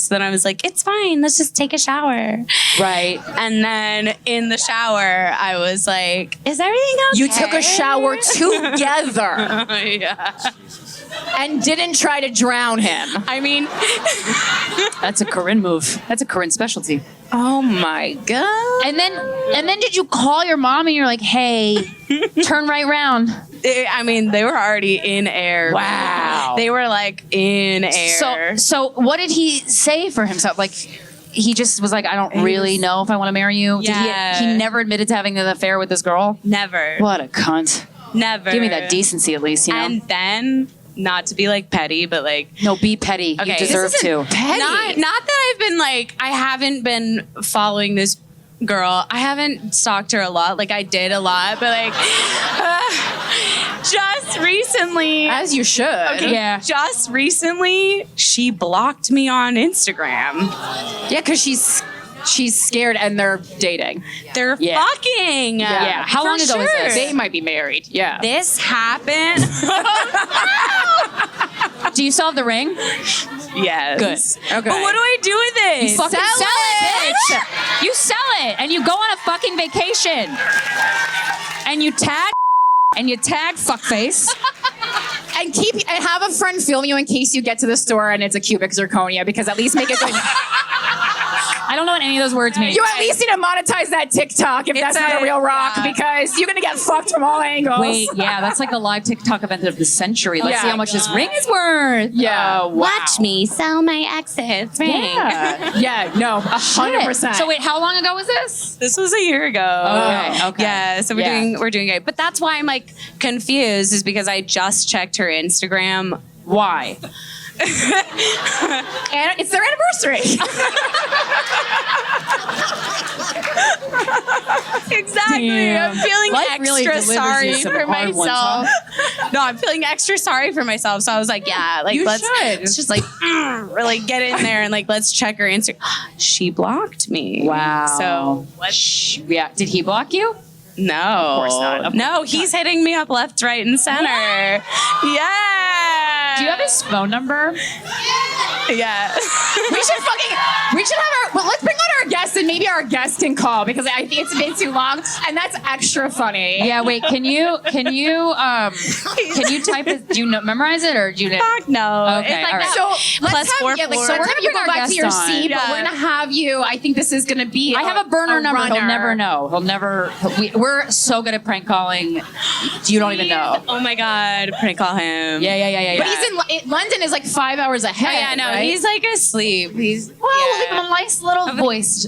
then I was like, it's fine. Let's just take a shower. Right. And then in the shower, I was like, is everything okay? You took a shower together Yeah. and didn't try to drown him. I mean, That's a Corinne move. That's a Corinne specialty. oh my God. And then did you call your mom and you're like, hey, turn right round? They were already in air. Wow. They were like in air. So what did he say for himself? Like, he just was like, I don't really know if I want to marry you. Yeah. He never admitted to having an affair with this girl? Never. What a cunt. Never. Give me that decency at least, you know? And then, not to be like petty, but like, No, be petty. okay, You deserve this isn't to. petty. Not that I've been like, I haven't been following this girl. I haven't stalked her a lot. Like I did a lot, but like, just recently. As you should. Okay, Yeah. just recently, she blocked me on Instagram. Yeah, because she's scared and they're dating. They're Yeah. fucking. Yeah. How for long ago was sure. this? They might be married. Yeah. This happened. Do you still have the ring? Yes. Good. Okay. But what do I do with it? You fucking sell it, bitch. You sell it and you go on a fucking vacation. And you tag fuckface. And have a friend film you in case you get to the store and it's a cubic zirconia, because at least make it good. I don't know what any of those words mean. You at least need to monetize that TikTok if that's not a real rock, because you're gonna get fucked from all angles. Wait, yeah, that's like a live TikTok event of the century. Let's see how much this ring is worth. Yeah. Wow. Watch me sell my ex's ring. Yeah, no, 100%. So wait, how long ago was this? This was a year ago. Okay. Yeah, so we're doing great. But that's why I'm like confused, is because I just checked her Instagram. Why? And it's their anniversary. Exactly. Damn. I'm feeling Life really extra delivers sorry you some for hard ones, myself. No, I'm feeling extra sorry for myself. So I was like, yeah, like let's just like really get in there and like let's check her Instagram. She blocked me. Wow. So yeah, did he block you? no, Of course not. No, he's hitting me up left, right, and center. Yeah. Do you have his phone number? Yeah. We should have our, well, let's bring on our guest and maybe our guest can call, because I think it's been too long and that's extra funny. Yeah, wait, can you type it? Do you memorize it or do you? Fuck no. Okay, It's like all right. that. So let's Plus have, 4 yeah, like, floors. so we're we're gonna gonna bring go our back guest to your on. seat, but Yeah. we're gonna have you. I think this is gonna be. I have a burner number. He'll runner. never know. He'll never. We're so good at prank calling. You don't even know. Oh my God. Prank call him. Yeah. But he's in London is like 5 hours ahead. Oh, yeah, no, right? he's like asleep. He's Well, leave him a nice little voice.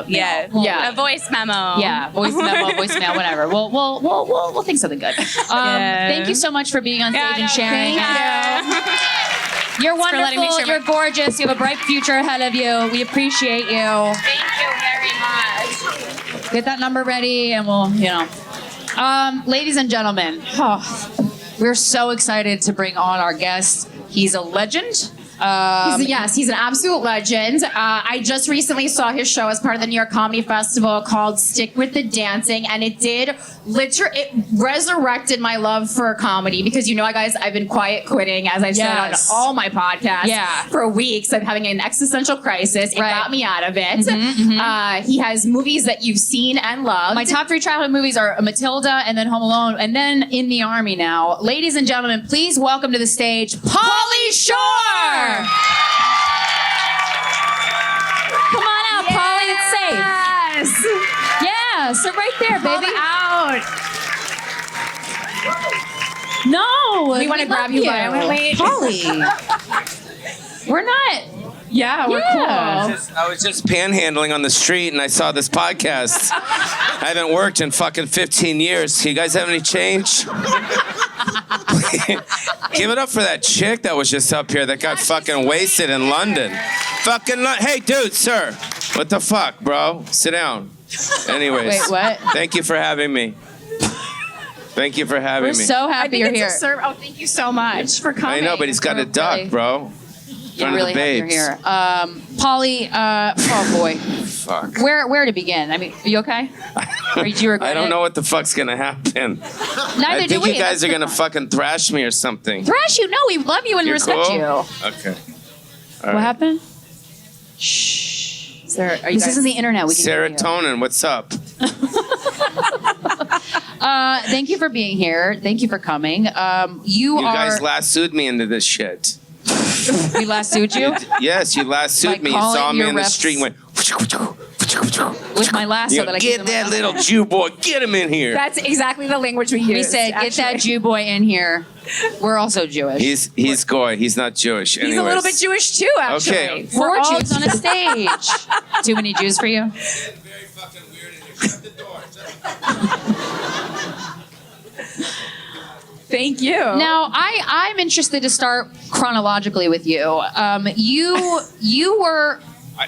yeah, Yeah. a voice memo. Yeah, voice memo, voicemail, whatever. We'll think something good. Thank you so much for being on stage and sharing. Thank you. You're for letting me wonderful. share You're gorgeous. You have a bright future ahead of you. We appreciate you. Thank you very much. Get that number ready, and we'll, ladies and gentlemen, we're so excited to bring on our guest. He's a legend. He's an absolute legend. I just recently saw his show as part of the New York Comedy Festival called Stick with the Dancing, and it resurrected my love for comedy, because guys, I've been quiet quitting, as I've said on all my podcasts for weeks. I'm having an existential crisis. It got me out of it. He has movies that you've seen and loved. My top 3 childhood movies are Matilda, and then Home Alone, and then In the Army now. Ladies and gentlemen, please welcome to the stage, Pauly Shore! Come on out, Pauly. It's safe. Yes. Yeah, sit right there, baby. Out. No, We want to grab you violently. Pauly. We're not. Yeah, we're cool. I was just panhandling on the street and I saw this podcast. I haven't worked in fucking 15 years. You guys have any change? Give it up for that chick that was just up here that got fucking wasted in London. Hey, dude, sir. What the fuck, bro? Sit down. Anyways. Wait, what? Thank you for having me. Thank you for having We're me. so happy you're here. Thank you so much for coming. I know, but he's got a duck, bro. You're really happy you're here. Pauly, oh boy. Fuck. Where to begin? I mean, are you okay? Or do you regret I don't it? know what the fuck's gonna happen. Neither I do think we. you guys That's are the gonna point. fucking thrash me or something. Thrash you. No, we love you and You're respect cool? you. Okay. What happened? Shh. This isn't the internet. We can hear you. Serotonin, what's up? Thank you for being here. Thank you for coming. You You are. guys lassoed me into this shit. We lassoed you Yes, you lassoed By me. You saw calling me your in the reps street and went. with my lasso You that know, I get gave them that my little Jew boy, get him in here. That's exactly the language we use. We said, get that Jew boy in here. We're also Jewish. He's goy. He's not Jewish. He's a little bit Jewish too, actually. Okay. Four Jews on a stage. Too many Jews for you? Very fucking weird in here. Shut the door. Thank you. Now, I'm interested to start chronologically with you. You were.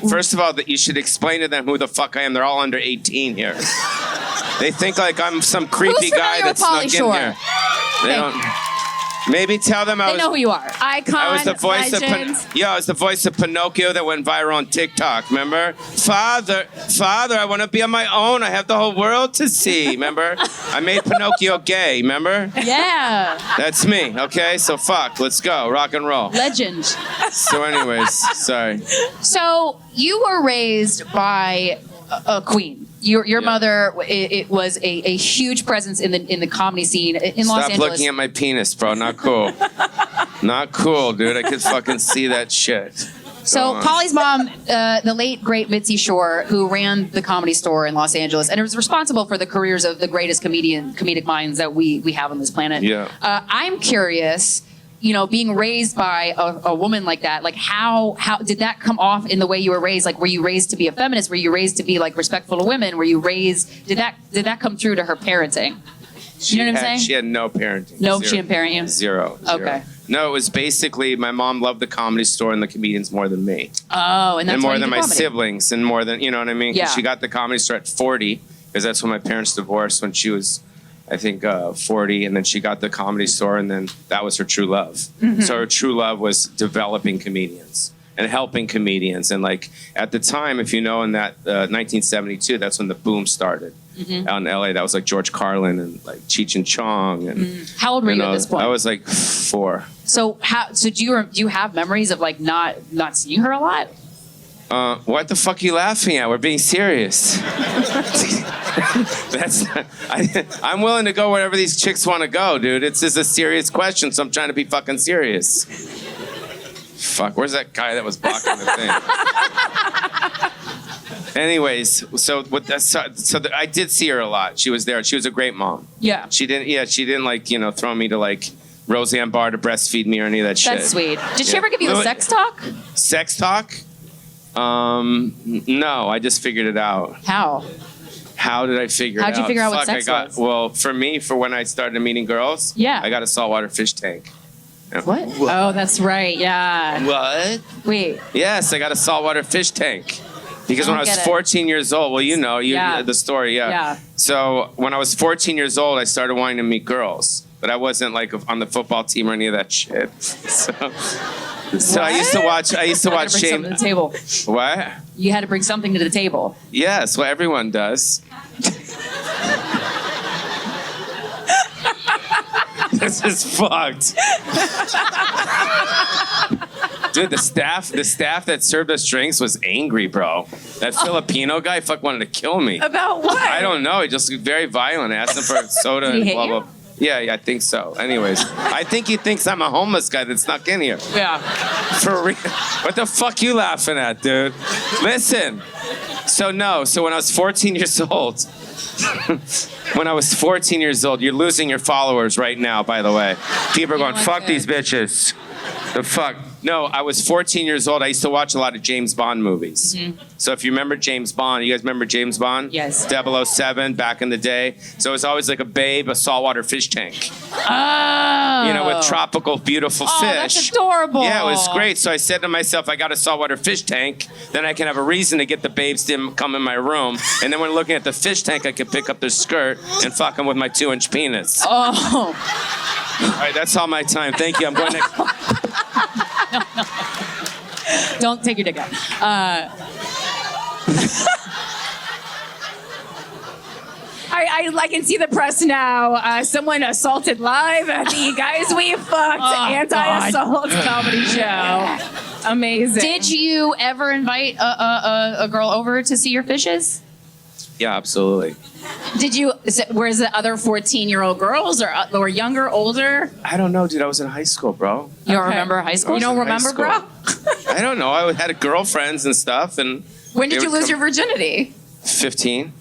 First of all, you should explain to them who the fuck I am. They're all under 18 here. They think like I'm some creepy Who's guy familiar that with Pauly snuck Shore? in here. They don't. Maybe tell them They know who you are. Icon, I was the voice legend. I was the voice of Pinocchio that went viral on TikTok. Remember, Father, I want to be on my own. I have the whole world to see. Remember, I made Pinocchio gay. Remember, Yeah. that's me. Okay, so fuck, let's go, rock and roll. Legend. So, anyways, sorry. So you were raised by a queen. Your mother, it was a huge presence in the comedy scene in Los Stop Angeles. looking at my penis, bro. Not cool. Not cool, dude. I could fucking see that shit. So Pauly's mom, the late great Mitzi Shore, who ran the Comedy Store in Los Angeles and was responsible for the careers of the greatest comedic minds that we have on this planet. Yeah. I'm curious, being raised by a woman like that, like how did that come off in the way you were raised? Like, were you raised to be a feminist? Were you raised to be like respectful to women? Were you raised? Did that come through to her parenting? You know what I'm saying? She had no parenting. No, Zero. she didn't parent you? Zero. Okay. No, it was basically my mom loved the Comedy Store and the comedians more than me. Oh, and that's and why more you than do my comedy. siblings and more than, you know what I mean? 'Cause Yeah. she got the Comedy Store at 40 because that's when my parents divorced when she was, I think, 40. And then she got the Comedy Store and then that was her true love. Mm-hmm. So her true love was developing comedians and helping comedians. And like at the time, if you know, in that 1972, that's when the boom started. Mm-hmm. Out in LA, that was like George Carlin and like Cheech and Chong and How old were you at this point? I was like 4. So do you have memories of like not seeing her a lot? What the fuck are you laughing at? We're being serious. I'm willing to go wherever these chicks want to go, dude. It's just a serious question, so I'm trying to be fucking serious. Fuck, where's that guy that was blocking the thing? Anyways, I did see her a lot. She was there. She was a great mom. Yeah. She didn't like, throw me to like Roseanne Barr to breastfeed me or any of that shit. That's sweet. Did she ever give you a sex talk? Sex talk? No, I just figured it out. How? How did I figure it out? How'd you figure out what Fuck, sex was? Well, for me, for when I started meeting girls, Yeah. I got a saltwater fish tank. What? Oh, that's right. Yeah. What? Wait. Yes, I got a saltwater fish tank. Because when I was get it. 14 years old, well, Yeah. the story, yeah. Yeah. So when I was 14 years old, I started wanting to meet girls. But I wasn't like on the football team or any of that shit. So I used to watch You had to bring Shame. something to the table. What? You had to bring something to the table. Yes, well, everyone does. This is fucked. Dude, the staff that served us drinks was angry, bro. That Filipino guy wanted to kill me. About what? I don't know. He just very violent. Asked him for a soda Did he and hit blah, you? blah. Yeah, I think so. Anyways, I think he thinks I'm a homeless guy that snuck in here. Yeah. For real. What the fuck you laughing at, dude? Listen. So when I was 14 years old, you're losing your followers right now, by the way. People are going, fuck these bitches. The fuck? No, I was 14 years old. I used to watch a lot of James Bond movies. Mm-hmm. So if you remember James Bond, you guys remember James Bond? Yes. 007 back in the day. So it was always like a babe, a saltwater fish tank. Oh. With tropical, beautiful fish. That's adorable. Yeah, it was great. So I said to myself, I got a saltwater fish tank. Then I can have a reason to get the babes to come in my room. And then when looking at the fish tank, I could pick up their skirt and fuck them with my 2-inch penis. Oh. All right, that's all my time. Thank you. I'm going next. Don't take your dick out. I can see the press now. Someone assaulted live at the Guys We Fucked anti-assault comedy show. Amazing. Did you ever invite a girl over to see your fishes? Yeah, absolutely. Did you? Where's the other 14-year-old girls or younger, older? I don't know, dude. I was in high school, bro. You don't remember high school? You don't in high remember, school. bro? I don't know. I had girlfriends and stuff. And When did they you would lose your virginity? 15.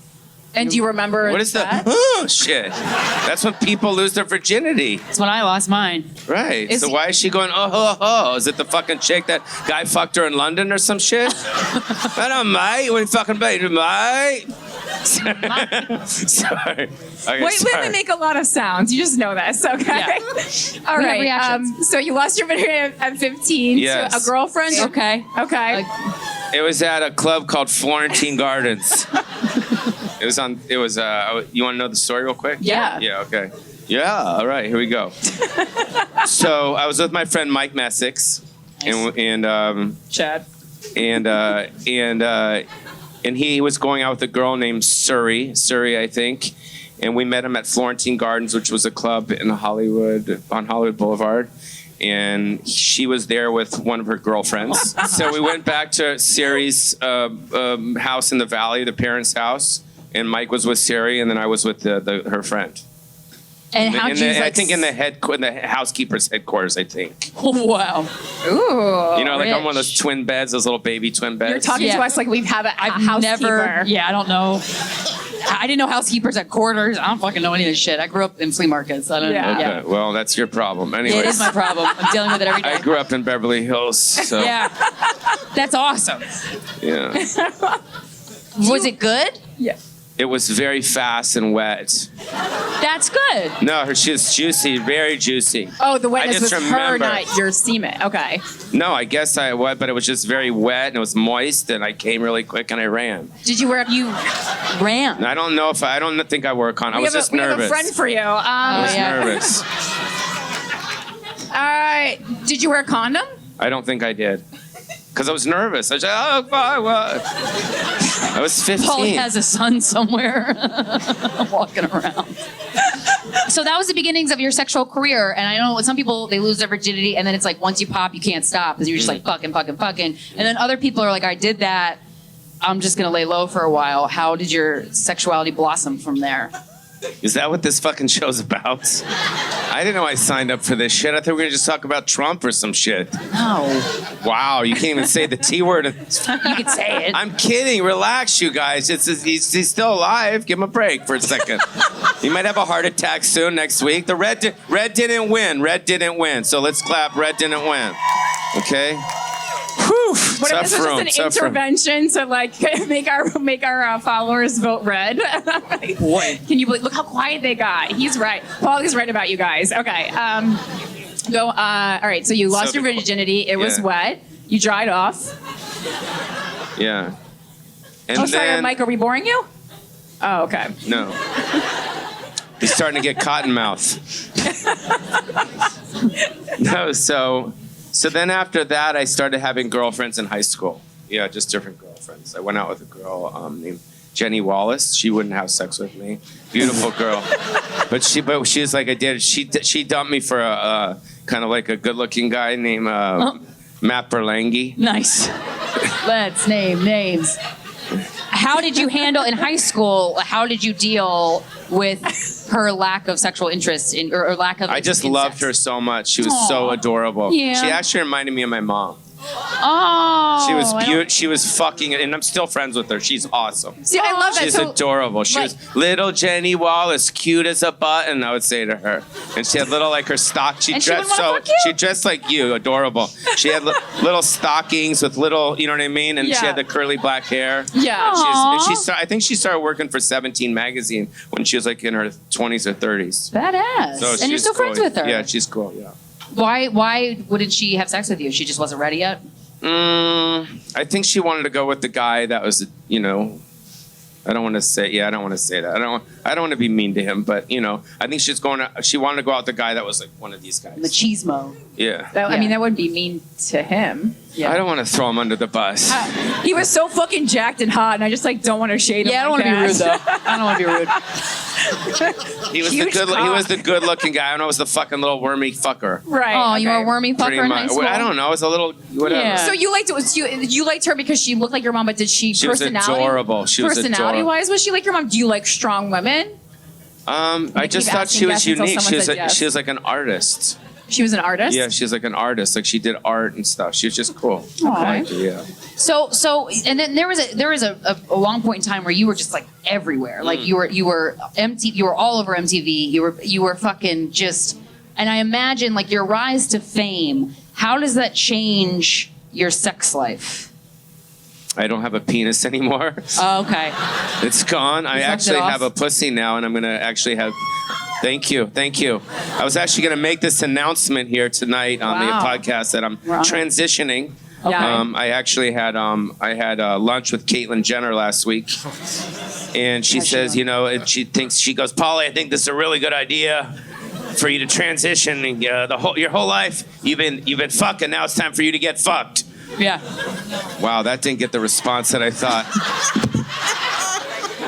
And do you remember What is that? Oh, shit. That's when people lose their virginity. That's when I lost mine. Right. Is So he- why is she going, Is it the fucking chick that guy fucked her in London or some shit? I don't, mate. What are you fucking baby, mate? Sorry. Okay, Wait, sorry. women make a lot of sounds. You just know this, okay? All We have right. reactions. So you lost your virginity at 15 Yes. to a girlfriend? Okay. Okay. Like, It was at a club called Florentine Gardens. You want to know the story real quick? Yeah. Yeah, okay. Yeah, all right, here we go. So I was with my friend Mike Messick, and Chad. and he was going out with a girl named Surrey, I think, and we met him at Florentine Gardens, which was a club in Hollywood, on Hollywood Boulevard. And she was there with one of her girlfriends. So we went back to Siri's house in the valley, the parents' house. And Mike was with Siri, and then I was with her friend. And how'd you I think in the housekeeper's headquarters, I think. Wow. Ooh. You know, like on one of those twin beds, those little baby twin beds. You're talking to us like we have a housekeeper. I don't know. I didn't know housekeepers at quarters. I don't fucking know any of this shit. I grew up in flea markets. I don't know. Okay, well, that's your problem. Anyway, It is my problem. I'm dealing with it every day. I grew up in Beverly Hills, so Yeah. That's awesome. yeah. Was it good? Yeah. It was very fast and wet. That's good. No, she was juicy, very juicy. Oh, the wetness just was her, remember. not your semen. Okay. No, I guess I was, but it was just very wet and it was moist, and I came really quick and I ran. You ran. I don't know if I don't think I wore a condom. I was just We nervous. have a friend for you. I was yeah. nervous. Did you wear a condom? I don't think I did. Because I was nervous. I was like, oh, what? I was 15. Pauly has a son somewhere walking around. So that was the beginnings of your sexual career. And I know some people, they lose their virginity. And then it's like, once you pop, you can't stop. Because you're just like fucking. And then other people are like, I did that. I'm just going to lay low for a while. How did your sexuality blossom from there? Is that what this fucking show's about? I didn't know I signed up for this shit. I thought we were going to just talk about Trump or some shit. No. Wow, you can't even say the T word. You could say it. I'm kidding. Relax, you guys. He's still alive. Give him a break for a second. He might have a heart attack soon next week. The Red didn't win. Red didn't win. So let's clap. Red didn't win. Okay? Whew. What if this was just an intervention to like make our followers vote red? Boy. Can you believe? Look how quiet they got. He's right. Pauly's right about you guys. Okay. Go. All right. So you lost your virginity. It was wet. You dried off. Yeah. And Oh, sorry, Mike. Are we boring you? Oh, okay. No. He's starting to get cotton mouth. No, so then after that, I started having girlfriends in high school. Yeah, just different girlfriends. I went out with a girl named Jenny Wallace. She wouldn't have sex with me. Beautiful girl. But she's like, I did. She dumped me for a kind of like a good-looking guy named Matt Berlangi. Nice. Let's name names. How did you handle in high school? How did you deal with her lack of sexual interest or lack of? I just loved her so much. She was so adorable. Yeah. She actually reminded me of my mom. Oh. She was beautiful. She was fucking, and I'm still friends with her. She's awesome. See, I love that. She's adorable. She was little Jenny Wallace, cute as a button, I would say to her. And she had little like her stock. She dressed like you, adorable. She had little stockings with little, you know what I mean? And she had the curly black hair. Yeah. I think she started working for 17 magazine when she was like in her 20s or 30s. Badass. So and you're still friends with her. Yeah, she's cool. Yeah. Why wouldn't she have sex with you? She just wasn't ready yet? I think she wanted to go with the guy that was, you know, I don't want to say that. I don't want to be mean to him, but, you know, I think she wanted to go out with the guy that was like one of these guys. Machismo. Yeah. I mean, that would be mean to him. Yeah. I don't want to throw him under the bus. He was so fucking jacked and hot, and I just like don't want to shade him. Yeah, I don't want to be rude though. I don't want to be rude. He was the good-looking guy. I don't know. It was the fucking little wormy fucker. Right. Oh, you were a wormy Pretty fucker in much. high school? I don't know. It was a little whatever. Yeah. So you liked her because she looked like your mom, but did she She was personality? adorable. She was adorable. Personality-wise, was she like your mom? Do you like strong women? I just thought she was unique. She was like an artist. She was an artist? Yeah, she's like an artist. Like she did art and stuff. She was just cool. Okay. Yeah. So, and then there was a long point in time where you were just like everywhere. Like you were all over MTV. You were fucking just, and I imagine like your rise to fame. How does that change your sex life? I don't have a penis anymore. Oh, okay. It's gone. I sucked actually it off? have a pussy now, and I'm gonna actually have. Thank you. I was actually gonna make this announcement here tonight on the podcast that I'm transitioning. Okay. I actually had lunch with Caitlyn Jenner last week, and she says, you know, and she goes, Pauly, I think this is a really good idea for you to transition your whole life. You've been fucking. Now it's time for you to get fucked. Yeah. Wow, that didn't get the response that I thought.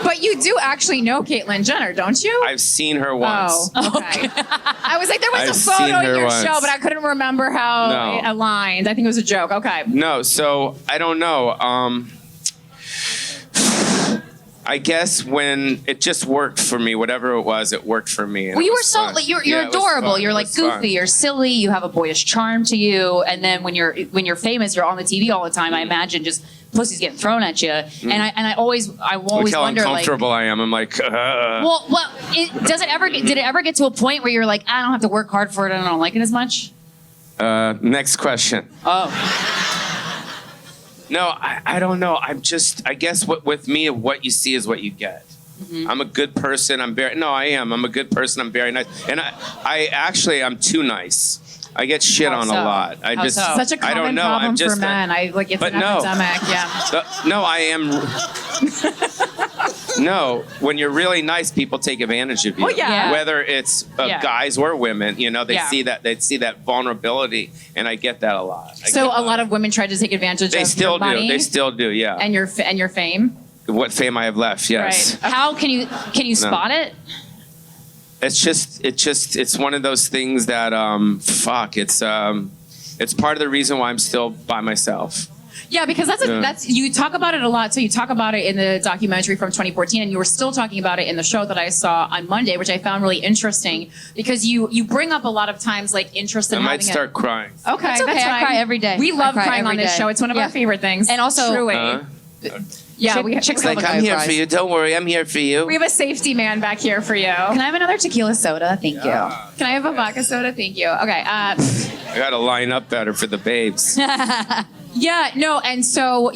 But you do actually know Caitlyn Jenner, don't you? I've seen her once. Oh, okay. I was like, there was I've a photo seen her in your once. show, but I couldn't remember how it aligned. I think it was a joke. Okay. No, so I don't know. I guess when it just worked for me, whatever it was, it worked for me. Well, you were so like, you're adorable. You're like goofy. Fun. You're silly. You have a boyish charm to you. And then when you're famous, you're on the TV all the time. I imagine just pussy's getting thrown at you. And I always Look how wonder, uncomfortable I am. I'm like, Well, did it ever get to a point where you're like, I don't have to work hard for it and I don't like it as much? Next question. Oh. No, I don't know. I guess with me, what you see is what you get. Mm-hmm. I'm a good person. I am. I'm a good person. I'm very nice. And I'm too nice. I get shit on a lot. Such a common problem for men. It's an epidemic. Yeah. No, I am. No, when you're really nice, people take advantage of you. Oh, yeah. Whether it's guys or women, they see that vulnerability, and I get that a lot. So a lot of women try to take advantage of your money? They still do, yeah. And your fame? What fame I have left, yes. Right. How can you spot it? It's one of those things that it's part of the reason why I'm still by myself. Yeah, because that's you talk about it a lot. So you talk about it in the documentary from 2014, and you were still talking about it in the show that I saw on Monday, which I found really interesting because you bring up a lot of times like interest in I might start crying. Okay, that's okay. I cry every day. We love crying on this show. It's one of our favorite things. And also, truly. We chicks like, I'm here for you. Don't worry, I'm here for you. We have a safety man back here for you. Can I have another tequila soda? Thank you. Can I have a vodka soda? Thank you. Okay. I gotta line up better for the babes. Yeah, no, and so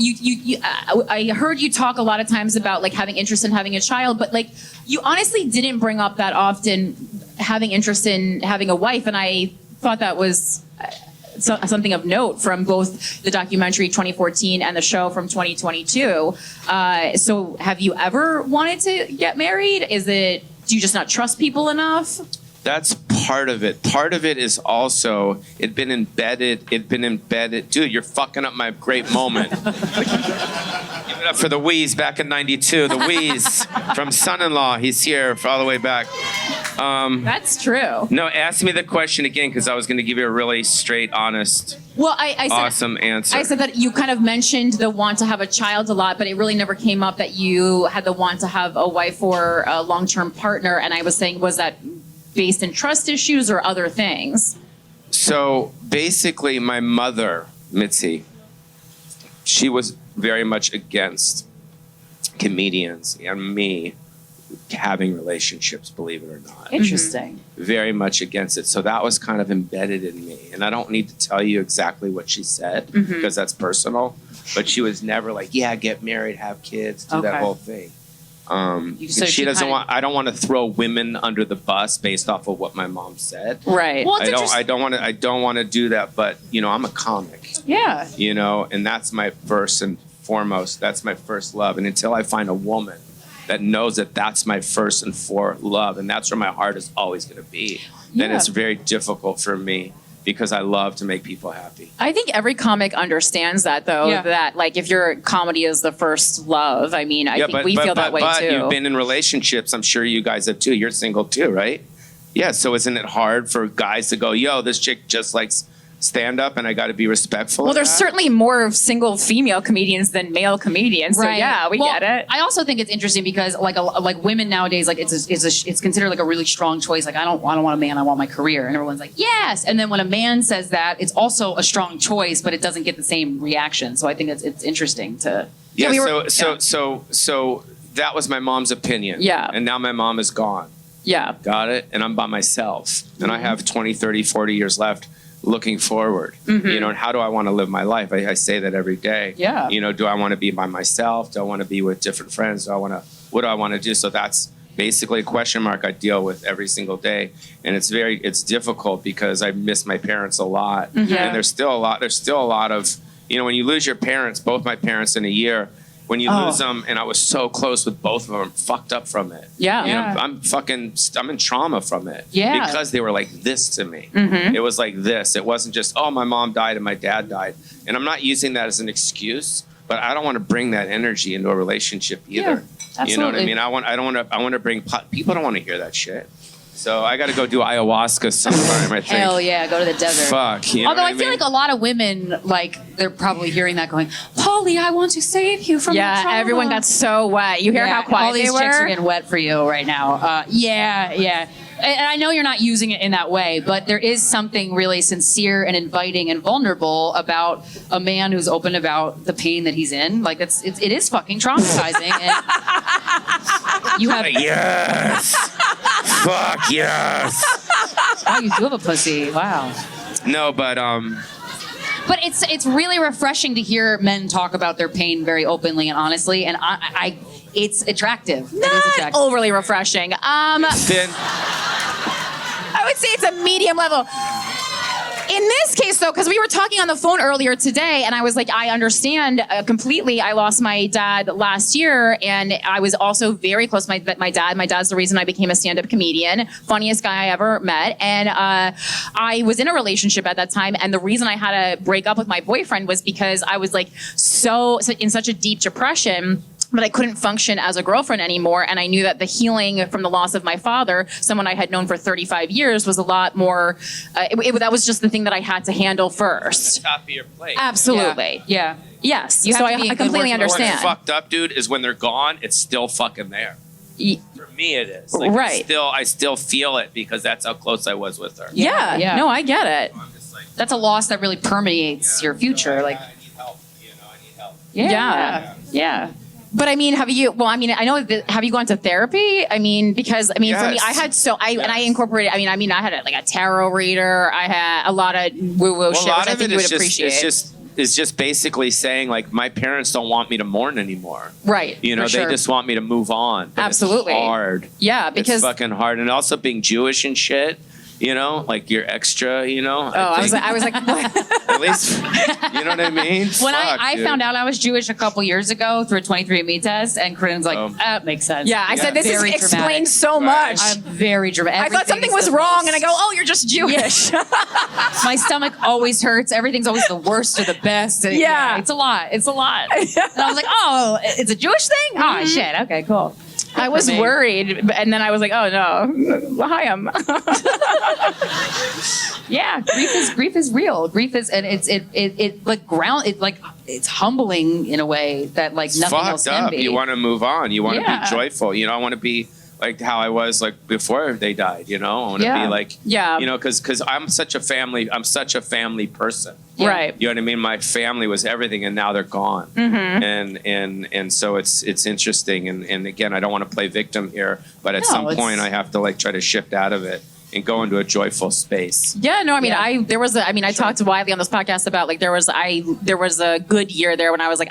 I heard you talk a lot of times about like having interest in having a child, but like you honestly didn't bring up that often having interest in having a wife, and I thought that was something of note from both the documentary 2014 and the show from 2022. So have you ever wanted to get married? Do you just not trust people enough? That's part of it. Part of it is also it'd been embedded. Dude, you're fucking up my great moment. Give it up for the Wheeze back in '92. The Wheeze from Son-in-Law. He's here for all the way back. That's true. No, ask me the question again because I was going to give you a really straight, honest, awesome answer. I said that you kind of mentioned the want to have a child a lot, but it really never came up that you had the want to have a wife or a long-term partner. And I was saying, was that based in trust issues or other things? So basically, my mother, Mitzi, she was very much against comedians and me having relationships, believe it or not. Interesting. Very much against it. So that was kind of embedded in me. And I don't need to tell you exactly what she said because that's personal. But she was never like, yeah, get married, have kids, do that whole thing. She doesn't want. I don't want to throw women under the bus based off of what my mom said. Right. Well, I don't want to do that. But I'm a comic. Yeah. And that's my first and foremost. That's my first love. And until I find a woman that knows that that's my first and foremost love, and that's where my heart is always going to be, then it's very difficult for me. Because I love to make people happy. I think every comic understands that, though. Yeah. That like if your comedy is the first love, I mean, I think we feel that way too. But you've been in relationships. I'm sure you guys have too. You're single too, right? Yeah. So isn't it hard for guys to go, yo, this chick just likes stand up, and I got to be respectful? Well, there's certainly more single female comedians than male comedians. Right. So yeah, we get it. I also think it's interesting because like women nowadays, like it's considered like a really strong choice. Like I don't want a man, I want my career, and everyone's like yes. And then when a man says that, it's also a strong choice, but it doesn't get the same reaction. So I think it's interesting to. So that was my mom's opinion. Yeah. And now my mom is gone. Yeah. Got it. And I'm by myself, and I have 20, 30, 40 years left. Looking forward, and how do I want to live my life? I say that every day. Yeah. Do I want to be by myself? Do I want to be with different friends? What do I want to do? So that's basically a question mark I deal with every single day. And it's difficult because I miss my parents a lot. And there's still a lot of, when you lose your parents, both my parents in a year, when you lose them, and I was so close with both of them, I'm fucked up from it. Yeah. I'm in trauma from it. Yeah. Because they were like this to me. It was like this. It wasn't just, my mom died and my dad died. And I'm not using that as an excuse, but I don't want to bring that energy into a relationship either. Yeah, you know what I mean? I want to bring, people don't want to hear that shit. So I got to go do ayahuasca sometime, I think. Hell yeah, go to the desert. Fuck. Although I feel like a lot of women, like, they're probably hearing that going, Paul, Pauly, I want to save you from the trauma. Everyone got so wet. You hear how quiet all these they chicks were? are getting wet for you right now. Yeah. And I know you're not using it in that way, but there is something really sincere and inviting and vulnerable about a man who's open about the pain that he's in. Like it is fucking traumatizing. And you have Yes. Fuck yes. Oh, you do have a pussy. Wow. No, but But it's really refreshing to hear men talk about their pain very openly and honestly, and I it's attractive. It is Not attractive. overly refreshing. then I would say it's a medium level. In this case, though, because we were talking on the phone earlier today, and I was like, I understand completely. I lost my dad last year, and I was also very close to my dad. My dad's the reason I became a stand-up comedian, funniest guy I ever met. And I was in a relationship at that time, and the reason I had to break up with my boyfriend was because I was like so in such a deep depression. But I couldn't function as a girlfriend anymore. And I knew that the healing from the loss of my father, someone I had known for 35 years, was a lot more, that was just the thing that I had to handle first. top of your plate. Absolutely. Yeah. Yes. You So have to be a I good completely working What's understand. fucked up, dude, is when they're gone, it's still fucking there. For me, it is. Like, Right. I still feel it because that's how close I was with her. Yeah. No, I get it. I'm just like, That's a loss that really permeates your future. Like, I need help. I need help. Yeah. But I mean, have you gone to therapy? I mean, because for me, Yes. I had and I incorporated, I had a tarot reader. I had a lot of woo-woo shit, which I think you would appreciate. It's just basically saying, like, my parents don't want me to mourn anymore. Right. They for sure. just want me to move on. But Absolutely. It's hard. Yeah, because it's fucking hard. And also being Jewish and shit, like you're extra, I was like, what? at least, you know what I mean? when Fuck, I dude. found out I was Jewish a couple years ago through a 23andMe test, and Corinne's like, that makes sense. Yeah, I said this Very explains dramatic. so much. I'm very dramatic. I thought something was wrong, and I go, oh, you're just Jewish. My stomach always hurts. Everything's always the worst or the best. And Yeah. it's a lot. And I was like, oh, it's a Jewish thing? Oh, shit. Okay, cool. I was worried, and then I was like, oh no, hi, Yeah, grief is real. Grief is, and it's humbling in a way that like It's nothing else fucked can up. be. You want to move on. You want to Yeah. be joyful. I want to be like how I was like before they died. I want to Yeah. be like, because I'm such a family person. Yeah. right. You know what I mean? My family was everything, and now they're gone. And so it's interesting. And again, I don't want to play victim here, but at some point, I have to like try to shift out of it and go into a joyful space. Yeah, no, I mean, Yeah. I talked widely on this podcast about like there was a good year there when I was like,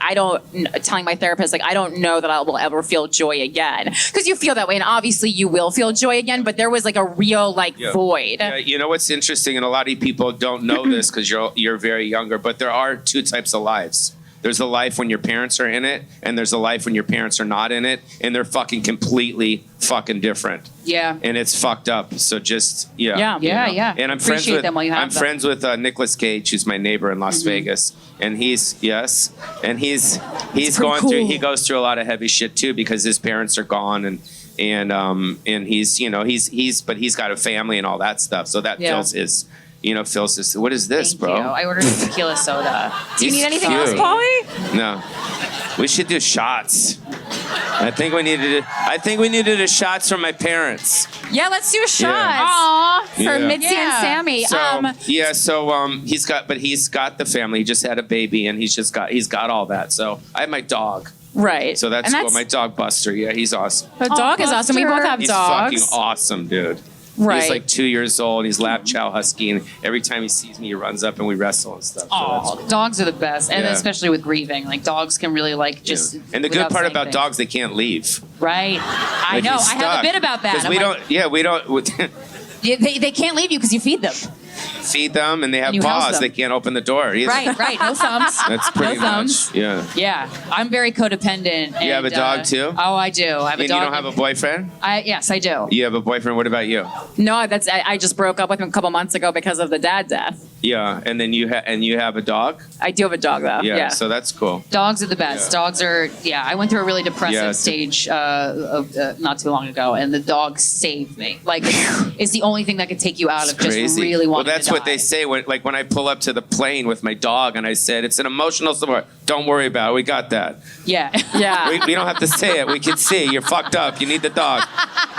telling my therapist, like, I don't know that I will ever feel joy again. Because you feel that way, and obviously you will feel joy again, but there was like a real void. Yeah, you know what's interesting, and a lot of people don't know this because you're very younger, but there are two types of lives. There's a life when your parents are in it, and there's a life when your parents are not in it, and they're fucking completely fucking different. Yeah. And it's fucked up. So just Yeah. Yeah. And I'm Appreciate them while you have I'm them. friends with Nicolas Cage, who's my neighbor in Las Vegas, and he's going cool. through. He goes through a lot of heavy shit too because his parents are gone, and he's got a family and all that stuff. So that fills his. What is this, Thank bro? you. I ordered a tequila soda. Do you need anything cute. else, Pauly? No. We should do shots. I think we needed a shots from my parents. Yeah, let's do a shot. Aw. For Yeah. Mitzi and Sammy. So he's got the family. He just had a baby, and he's got all that. So I have my dog. Right. So that's And cool. My dog Buster. Yeah, he's awesome. The dog is awesome. We both have He's dogs. fucking awesome, dude. Right. He's like 2 years old. He's lap chow husky, and every time he sees me, he runs up and we wrestle and stuff. So that's cool. Dogs are the best, and Yeah. especially with grieving. Like dogs can really like just. Yeah. And the good without part saying about things. dogs, they can't leave. Right. I Like, know. he's I have a stuck. bit about that. 'Cause I'm we like, don't. They can't leave you because you feed them. Feed them, and they have you house paws. them. They can't open the door either. Right. No thumbs. That's pretty No thumbs. much. Yeah. Yeah, I'm very codependent. You have a dog, too? Oh, I do. I have a And dog. you don't have a boyfriend? Yes, I do. You have a boyfriend. What about you? No, I just broke up with him a couple months ago because of the dad death. Yeah, and then you have a dog. I do have a dog though. Yeah, so that's cool. Dogs are the best. Yeah. Dogs are, I went through a really depressive Yeah. stage not too long ago, and the dog saved me. Like, it's the only thing that could take you out of just really wanting Well, that's to what die. they say when I pull up to the plane with my dog and I said, it's an emotional support. Don't worry about it. We got that. Yeah. Yeah. We don't have to say it. We can see. You're fucked up. You need the dog.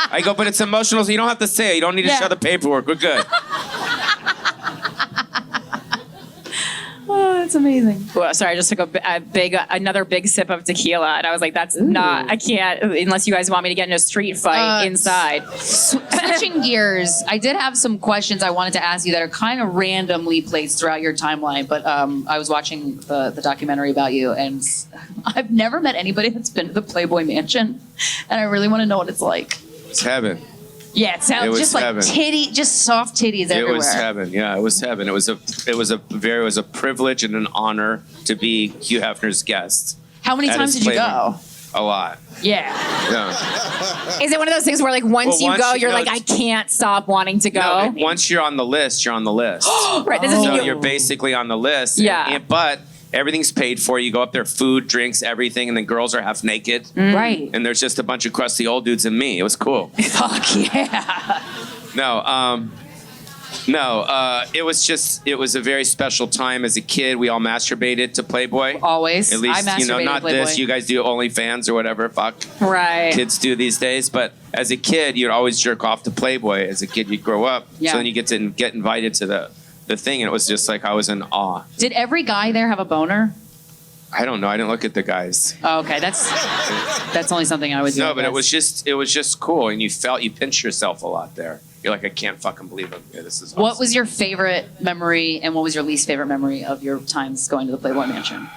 I go, but it's emotional, so you don't have to say it. You don't need to show the paperwork. We're good. Oh, that's amazing. Well, sorry, I just took another big sip of tequila, and I was like, "That's not. I can't unless you guys want me to get in a street fight inside." Switching gears, I did have some questions I wanted to ask you that are kind of randomly placed throughout your timeline. But I was watching the documentary about you, and I've never met anybody that's been to the Playboy Mansion, and I really want to know what it's like. It's heaven. Yeah, it sounds just like heaven. just soft titties everywhere. It was heaven. Yeah, it was heaven. It was a privilege and an honor to be Hugh Hefner's guest. How many times did you go? A lot. Yeah. Yeah. Is it one of those things where, like, once you go, you're no, like, I can't stop wanting to go? No, once you're on the list, you're on the list. Right. This is So you're basically on the list. Yeah. But everything's paid for. You go up there, food, drinks, everything, and then girls are half naked. Right. And there's just a bunch of crusty old dudes and me. It was cool. Fuck yeah. It was a very special time as a kid. We all masturbated to Playboy. Always. At least, I masturbated not to Playboy. this. You guys do OnlyFans or whatever. Fuck. Right. Kids do these days. But as a kid, you'd always jerk off to Playboy. As a kid, you'd grow up. Yeah. So then you get to get invited to the thing, and it was just like I was in awe. Did every guy there have a boner? I don't know. I didn't look at the guys. Oh, okay, that's only something I would do. No, but it was just cool, and you pinched yourself a lot there. You're like, I can't fucking believe it. Yeah, this is awesome. What was your favorite memory, and what was your least favorite memory of your times going to the Playboy Mansion?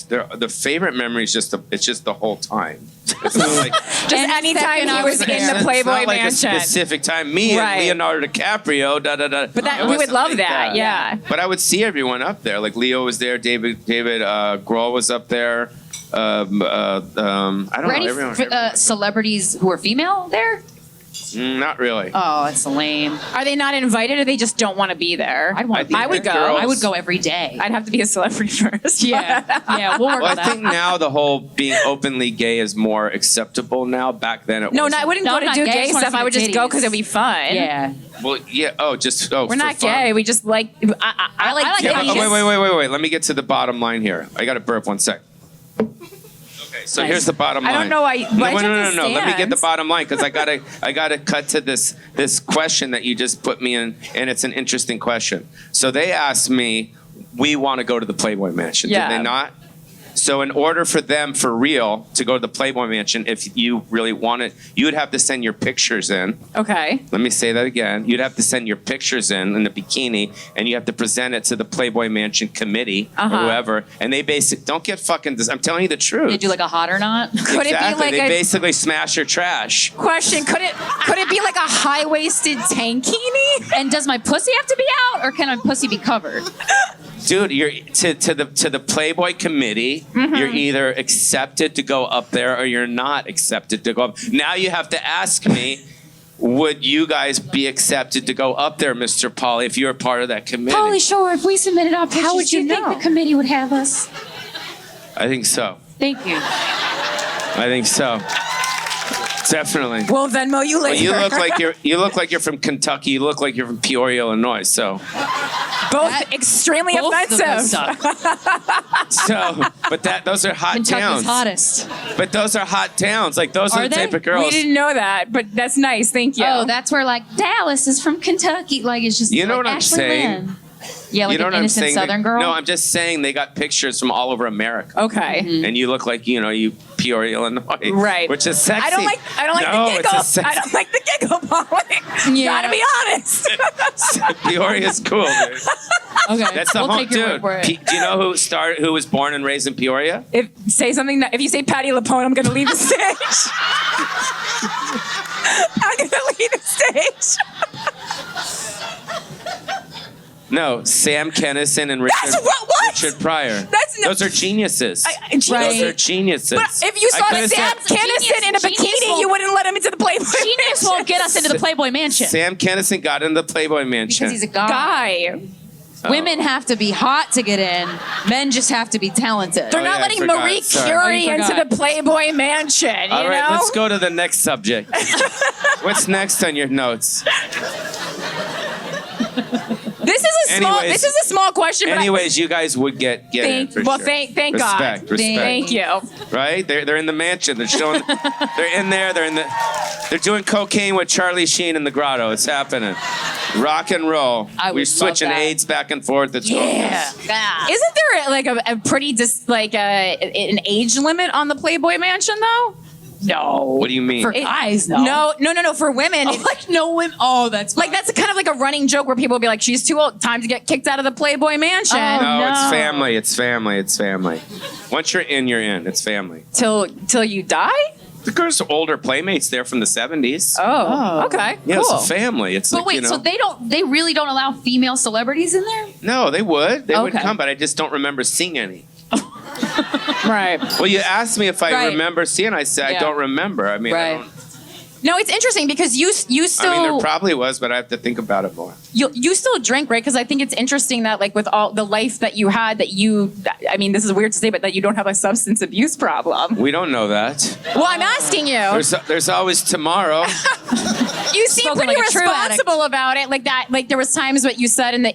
The favorite memory is just the whole time. It's not like Just anytime he was in the it's Playboy not like Mansion. a specific time. Me Right. and Leonardo DiCaprio. But we would love that, yeah. But I would see everyone up there. Like Leo was there. David Grohl was up there. I don't Were any know. Everyone. celebrities who were female there? Not really. Oh, it's lame. Are they not invited, or they just don't want to be there? I'd want to be I there. would go. Girls. I would go every day. I'd have to be a celebrity first. Yeah, we'll work Well, on I that. think now the whole being openly gay is more acceptable now. Back then it No, wasn't. I wouldn't No, go I'm to not do gay, I gay just wanna stuff. see I would the just go because titties. it'd be fun. Yeah. Well, yeah. We're not gay. We just like. I like Yeah, titties. wait. Let me get to the bottom line here. I got to burp 1 sec. Okay, so Nice. here's the bottom line. I don't know why. Why'd you have to No. Let me get the stand? bottom line because I gotta cut to this question that you just put me in, and it's an interesting question. So they asked me, we want to go to the Playboy Mansion, Yeah. did they not? So in order for them, for real, to go to the Playboy Mansion, if you really want it, you would have to send your pictures in. Okay. Let me say that again. You'd have to send your pictures in the bikini, and you have to present it to the Playboy Mansion committee or whoever. And they don't get fucking. I'm telling you the truth. They do like a hot or not? Could it be like they a basically smash your trash. question? Could it be like a high-waisted tankini? And does my pussy have to be out, or can my pussy be covered? Dude, you're to the Playboy committee. You're either accepted to go up there or you're not accepted to go up. Now you have to ask me, would you guys be accepted to go up there, Mr. Pauly, if you were part of that committee? Pauly Shore, if we submitted our pictures, How would you do think know? the committee would have us? I think so. Thank you. I think so. Definitely. We'll Venmo you Well, later. you look like you're from Kentucky. You look like you're from Peoria, Illinois. So, Both extremely Both of those offensive. suck. but those are hot Kentucky's towns. hottest. But those are hot towns. Like those are Are the they? type of girls. We didn't know that, but that's nice. Thank you. Oh, that's where like Dallas is from Kentucky. Like it's just You know like what I'm Ashley saying? Lynn. Yeah, like you know an what I'm innocent saying? Southern girl. No, I'm just saying they got pictures from all over America. okay. And you look like, you Peoria, Illinois. Right. Which is sexy. I don't like No, the it's giggle. a sexy- I don't like the giggle, Pauly. Yeah. Gotta be honest. Peoria's cool, dude. Okay, That's the we'll home take your dude. word for it. Do you know who was born and raised in Peoria? If you say Patti LuPone, I'm gonna leave the stage. I'm gonna leave the stage. No, Sam Kinison and Richard, what? Richard Pryor. That's no- Those are geniuses. Genius. Those are geniuses. But if you I saw could've Sam said- Kinison in a Genius bikini, won't- you wouldn't let him into the Playboy Genius Mansion. won't get us into the Playboy Mansion Sam Kinison got in the Playboy Mansion. because he's a guy. Women have to be hot to get in. Men just have to be talented. They're not letting Marie Curie into the Playboy Mansion, All right, know? let's go to the next subject. What's next on your notes? This is a small question. But anyways, you guys would get in for sure. Thank Respect. God. Thank you. Right? They're in the mansion. They're showing. They're in there. They're doing cocaine with Charlie Sheen in the grotto. It's happening. Rock and roll. We're switching AIDS back and forth. It's yeah. Isn't there like a pretty an age limit on the Playboy Mansion though? No. What do you mean? For guys, no. No. For women, no women. Oh, that's fine. that's kind of like a running joke where people will be like, "She's too old. Time to get kicked out of the Playboy Mansion." No, it's family. It's family. It's family. Once you're in, you're in. It's family. Till you die. The girls are older playmates there from the 70s. Oh, okay. Yeah, cool. it's a family. It's But wait, so they really don't allow female celebrities in there? No, they would. They would Okay. come, but I just don't remember seeing any. Right. Well, you asked me if I Right. remember seeing. I said I don't remember. I mean, I Right. don't. No, it's interesting because you still. I mean, there probably was, but I have to think about it more. You still drink, right? Because I think it's interesting that like with all the life that you had, I mean, this is weird to say, but that you don't have a substance abuse problem. We don't know that. Well, I'm asking you. There's always tomorrow. You seem Spoken pretty like a true responsible about it, like that. Like there was times what you said in the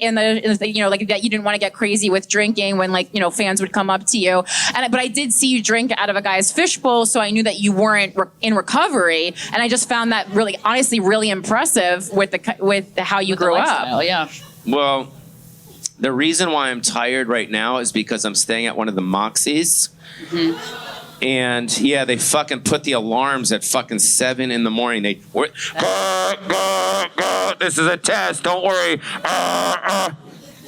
like that you didn't want to get crazy with drinking when fans would come up to you, but I did see you drink out of a guy's fishbowl, so I knew that you weren't in recovery, and I just found that really, honestly, really impressive with how you grew up. Yeah. Well, the reason why I'm tired right now is because I'm staying at one of the Moxies. Mm-hmm. And yeah, they fucking put the alarms at fucking 7 in the morning. Go. This is a test. Don't worry.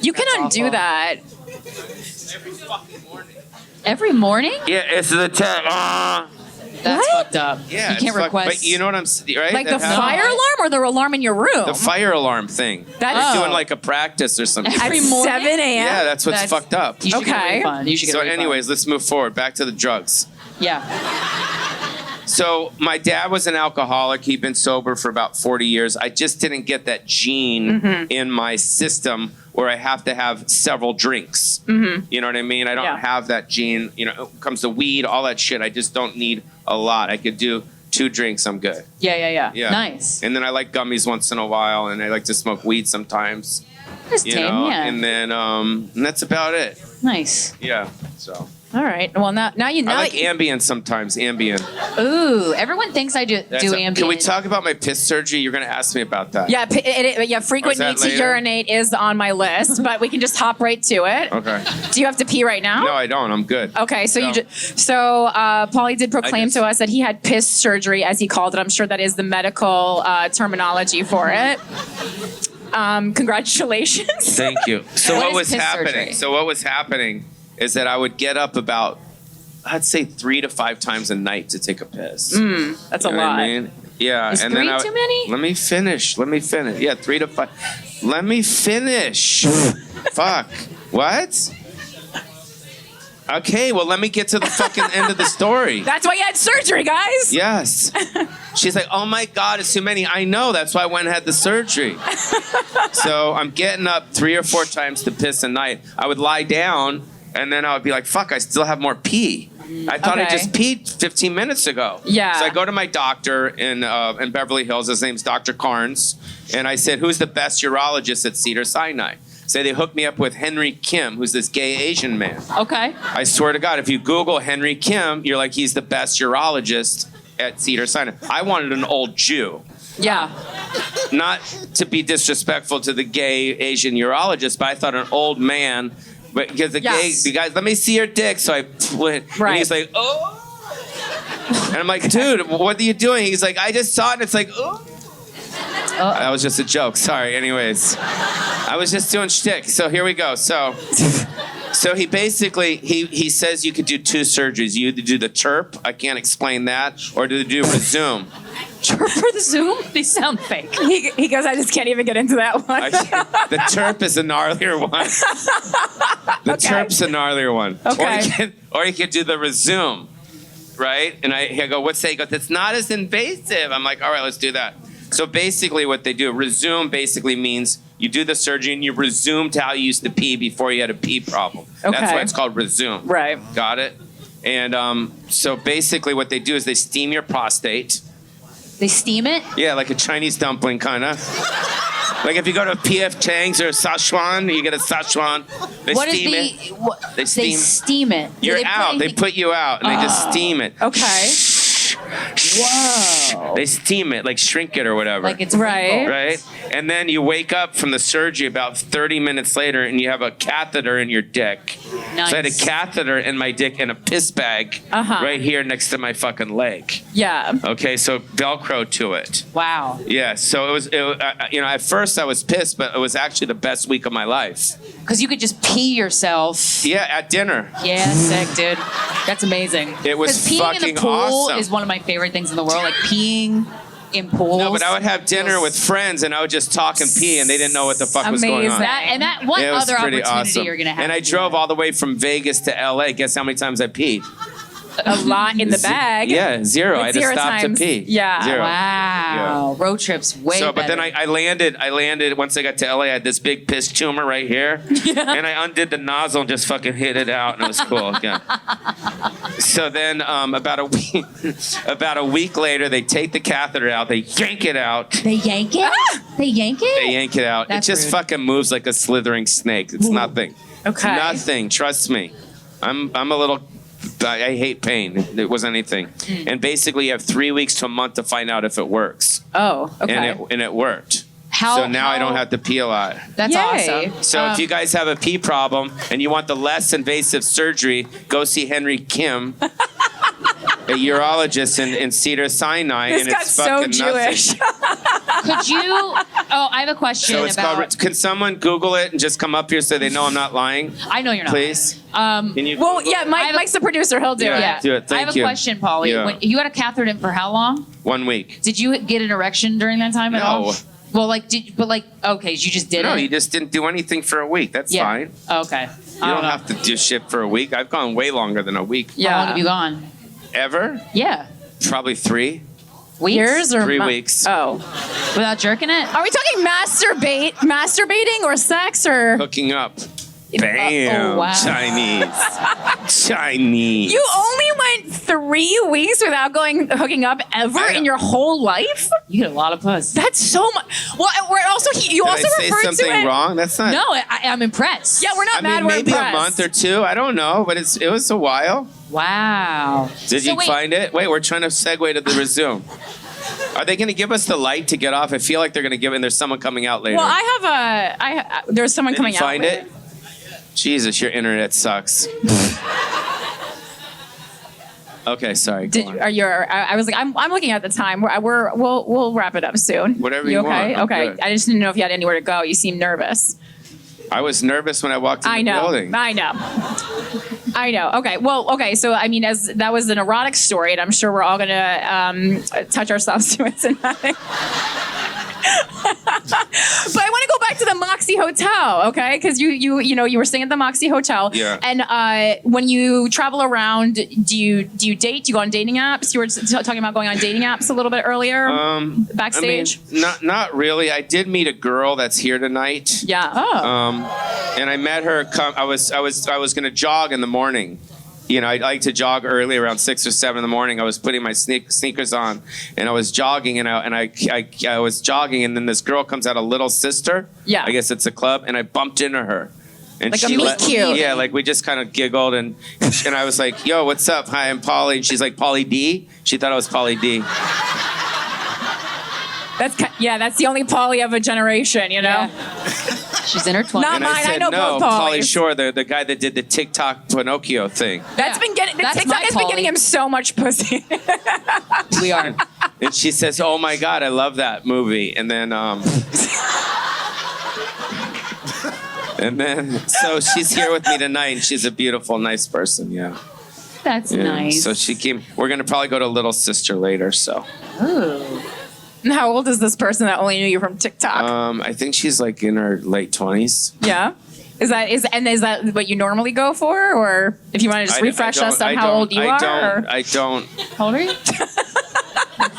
You can undo that. Every fucking morning. Every morning? Yeah, this is a test. That's fucked up. Yeah, you can't request. But you know what I'm right? Like the fire alarm or the alarm in your room? The fire alarm thing. That's doing like a practice or something. at 7 a.m. Yeah, that's what's fucked up. You should get a Okay. refund. You should get So a refund. anyways, let's move forward. Back to the drugs. Yeah. So my dad was an alcoholic. He'd been sober for about 40 years. I just didn't get that gene in my system where I have to have several drinks. You know what I mean? I don't have that gene. You know, when it comes to weed, all that shit, I just don't need a lot. I could do 2 drinks, I'm good. Yeah. Yeah. Nice. And then I like gummies once in a while, and I like to smoke weed sometimes. That's You tame, know, yeah. and then and that's about it. Nice. Yeah. So All right. Well, now you know. I like Ambien sometimes. Ambien. Ooh, everyone thinks I do Ambien. Can we talk about my piss surgery? You're going to ask me about that. Yeah, frequent Or need is that to later? urinate is on my list, but we can just hop right to it. Okay. Do you have to pee right now? No, I don't. I'm good. Okay, so No. Pauly did proclaim to us that he had piss surgery, as he called it. I'm sure that is the medical terminology for it. Congratulations. Thank you. So What what is was piss happening? surgery? So what was happening is that I would get up about, I'd say 3 to 5 times a night to take a piss. That's a You know what lot. I mean? Yeah. Is and 3 then too many? Let me finish. Yeah, 3 to 5. Let me finish. Fuck. What? Okay, well, let me get to the fucking end of the story. That's why you had surgery, guys. Yes. She's like, oh my God, it's too many. I know. That's why I went and had the surgery. So I'm getting up 3 or 4 times to piss a night. I would lie down and then I would be like, fuck, I still have more pee. I thought I Okay. just peed 15 minutes ago. Yeah. So I go to my doctor in Beverly Hills. His name's Dr. Carnes. And I said, who's the best urologist at Cedars-Sinai? So they hooked me up with Henry Kim, who's this gay Asian man. Okay. I swear to God, if you Google Henry Kim, you're like, he's the best urologist at Cedars-Sinai. I wanted an old Jew. Yeah. Not to be disrespectful to the gay Asian urologist, but I thought an old man, but because the guys, let me see your dick. So I went, and Right. he's like, oh. And I'm like, dude, what are you doing? He's like, I just saw it, and it's like, oh. That was just a joke. Sorry. Anyways, I was just doing shtick. So here we go. So he basically he says you could do 2 surgeries. You either do the TERP, I can't explain that, or do Resume. For the Zoom? They sound fake. He goes, I just can't even get into that one. The TERP is a gnarlier one. The TERP's a gnarlier one. Okay. Or you could do the Resume, right? And I go, what's that? He goes, it's not as invasive. I'm like, all right, let's do that. So basically what they do, Resume basically means You do the surgery and you resume to how you used to pee before you had a pee problem. Okay. That's why it's called resume. Right. Got it? And so basically what they do is they steam your prostate. They steam it? Yeah, like a Chinese dumpling, kind of. Like if you go to P.F. Chang's or Szechuan, you get a Szechuan. They steam it. They steam it. You're out. They put you out and they just steam it. Okay. Whoa. They steam it, like shrink it or whatever. Like it's Right. Right? And then you wake up from the surgery about 30 minutes later and you have a catheter in your dick. Nice. So I had a catheter in my dick and a piss bag right here next to my fucking leg. Yeah. Okay, so Velcro to it. Wow. Yeah, so it was at first I was pissed, but it was actually the best week of my life. Because you could just pee yourself. Yeah, at dinner. Yeah, sick, dude. That's amazing. It was 'Cause peeing fucking in a pool awesome. is one of my favorite things in the world. Like peeing in pools. No, but I would have dinner with friends and I would just talk and pee and they didn't know what the fuck was going on. That what It was other pretty opportunity awesome. you're gonna have? And I to do drove that? all the way from Vegas to LA. Guess how many times I peed? A lot in the bag. Yeah, zero. I had to Zero stop times. to pee. Yeah. Zero. Wow. Road trips way So, but better. then I landed, once I got to LA, I had this big piss tumor right here. And I undid the nozzle and just fucking hit it out and it was cool. Yeah. So then about a week later, they take the catheter out, they yank it out. They yank it? They yank it? They yank it out. That's it just rude. fucking moves like a slithering snake. It's nothing. Okay. Nothing. Trust me. I'm a little. I hate pain. It wasn't anything. And basically, you have 3 weeks to a month to find out if it works. Oh, okay. And it worked. How- so now I don't how- have to pee a lot. That's Yay. awesome. So if you guys have a pee problem and you want the less invasive surgery, go see Henry Kim, a urologist in Cedar Sinai. This and got it's so fucking Jewish. Could you? Oh, I have a question So it's about. called. Can someone Google it and just come up here so they know I'm not lying, I know you're not. please? Can you? Well, Google yeah, it? Mike's the producer. He'll do Yeah. it. Do it. Thank I have you. a question, Pauly. Yeah. When you had a catheter in for how long? 1 week. Did you get an erection during that time at No. all? Well, okay, you just did No, it. you just didn't do anything for a week. That's Yeah. fine. Okay. You don't have to do shit for a week. I've gone way longer than a week. How long have you gone? Ever? Yeah. Probably 3. Weeks? Years or 3 weeks. Oh, Without jerking it? are we talking masturbating or sex or? Hooking up. Bam. oh, wow. Chinese. You only went 3 weeks without hooking up ever I know. in your whole life? You get a lot of puss. That's so much. Well, we're also you Did also I say referred something to it. wrong? That's not. No, I'm impressed. Yeah, we're not I mad. mean, We're maybe impressed. a month or 2. I don't know, but it was a while. Wow. Did So you wait, find it? Wait, we're trying to segue to the resume. Are they going to give us the light to get off? I feel like they're going to give it, and there's someone coming out later. Well, there's someone Did coming you out. find it? Jesus, your internet sucks. Okay, sorry. Go on. I was like, I'm looking at the time. We'll wrap it up soon. Whatever you okay? want. I'm Okay. good. I just didn't know if you had anywhere to go. You seem nervous. I was nervous when I walked in the I know. building. I know. Okay. Well, okay. So, I mean, as that was an erotic story, and I'm sure we're all going to touch ourselves to it tonight. But I want to go back to the Moxie Hotel, okay? Because you were staying at the Moxie Hotel. Yeah. And when you travel around, do you date? Do you go on dating apps? You were talking about going on dating apps a little bit earlier, backstage. I mean, not really. I did meet a girl that's here tonight. Yeah. Oh. And I met her. I was going to jog in the morning. You know, I like to jog early around 6 or 7 in the morning. I was putting my sneakers on, and I was jogging, and I was jogging, and then this girl comes out, a Little Sister. Yeah. I guess it's a club, and I bumped into her. And Like a meet cute. Yeah, like we just kind of giggled, and I was like, "Yo, what's up? Hi, I'm Pauly." And she's like, "Pauly D." She thought I was Pauly D. That's the only Pauly of a generation, you know. Yeah. She's in her 20s. Not And mine. I said, know "No, both Pauly Paulys. Shore, the guy that did the TikTok Pinocchio thing." That's Yeah. been getting That's TikTok my has been Pauly. getting him so much pussy. We are. And she says, "Oh my God, I love that movie." And then, so she's here with me tonight, and she's a beautiful, nice person. Yeah. That's Yeah. nice. So she came. We're gonna probably go to Little Sister later. So, And how old is this person that only knew you from TikTok? I think she's like in her late 20s. Yeah. Is that what you normally go for, or if you want to just refresh us on how old you are? or- I don't. How old are you?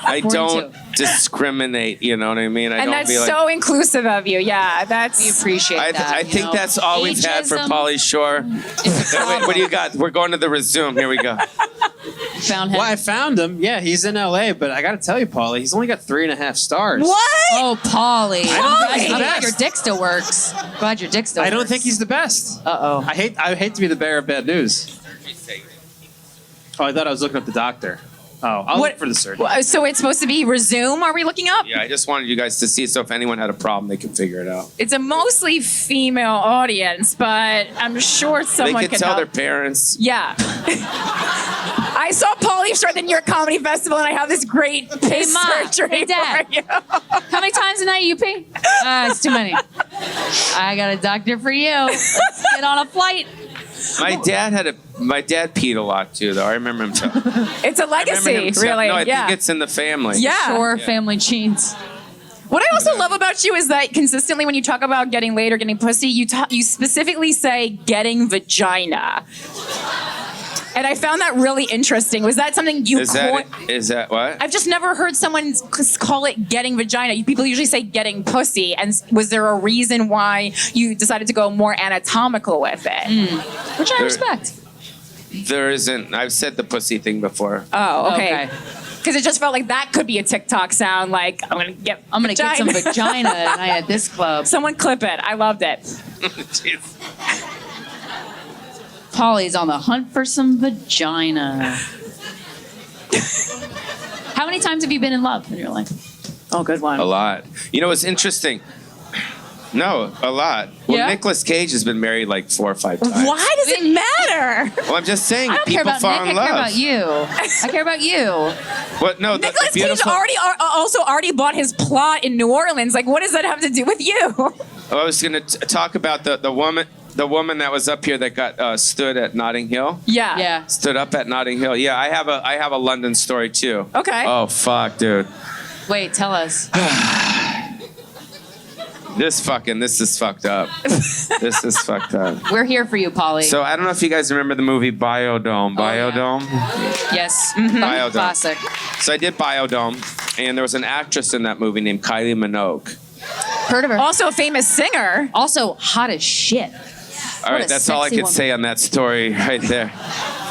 I don't discriminate. You know what I mean? I And don't that's be like. so inclusive of you. Yeah, that's. We appreciate that. I think that's all we've had for Pauly Shore. Wait, what do you got? We're going to the resume. Here we go. Found him. Well, I found him. Yeah, he's in LA, but I got to tell you, Pauly, he's only got 3.5 stars. What? Oh, Pauly. Pauly! I'm glad your dick still works. Glad your dick still works. I don't think he's the best. Uh-oh. I hate to be the bearer of bad news. Oh, I thought I was looking up the doctor. Oh, I'll look for the surgeon. So it's supposed to be resume, are we looking up? Yeah, I just wanted you guys to see, so if anyone had a problem, they could figure it out. It's a mostly female audience, but I'm sure someone They could could tell help. their parents. Yeah. I saw Pauly Shore at the New York Comedy Festival, and I have this great piss Ma, surgery hey, Dad. for you. How many times a night you pee? It's too many. I got a doctor for you. Let's get on a flight. My dad peed a lot too, though. I remember him telling. It's a I remember legacy, him telling- really. No, I yeah. think it's in the family. Yeah. Sure, family genes. What I also love about you is that consistently when you talk about getting laid or getting pussy, you specifically say getting vagina. And I found that really interesting. Was that something you Is that what? I've just never heard someone call it getting vagina. People usually say getting pussy. And was there a reason why you decided to go more anatomical with it? Which I respect. There isn't. I've said the pussy thing before. Oh, okay. Okay. Because it just felt like that could be a TikTok sound. Like I'm gonna get some vagina tonight at this club. Someone clip it. I loved it. Jeez. Pauly's on the hunt for some vagina. How many times have you been in love in your life? Oh, good one. A lot. You know, it's interesting. No, a lot. Well, Yeah? Nicolas Cage has been married like 4 or 5 times. Why does it matter? Well, I'm just saying, I don't care people about fall Nick. in I love. care about you. I care about you. What? No, Nicolas Cage beautiful- already bought his plot in New Orleans. Like, what does that have to do with you? I was going to talk about the woman that was up here that got stood at Notting Hill. Yeah. Yeah. Stood up at Notting Hill. Yeah, I have a London story too. Okay. Oh fuck, dude. Wait, tell us. This is fucked up. This is fucked up. We're here for you, Pauly. So I don't know if you guys remember the movie Biodome. Biodome? Yes. Biodome. Classic. So I did Biodome, and there was an actress in that movie named Kylie Minogue. Heard of her. Also a famous singer. Also hot as shit. All right, a that's all I sexy could woman. say on that story right there.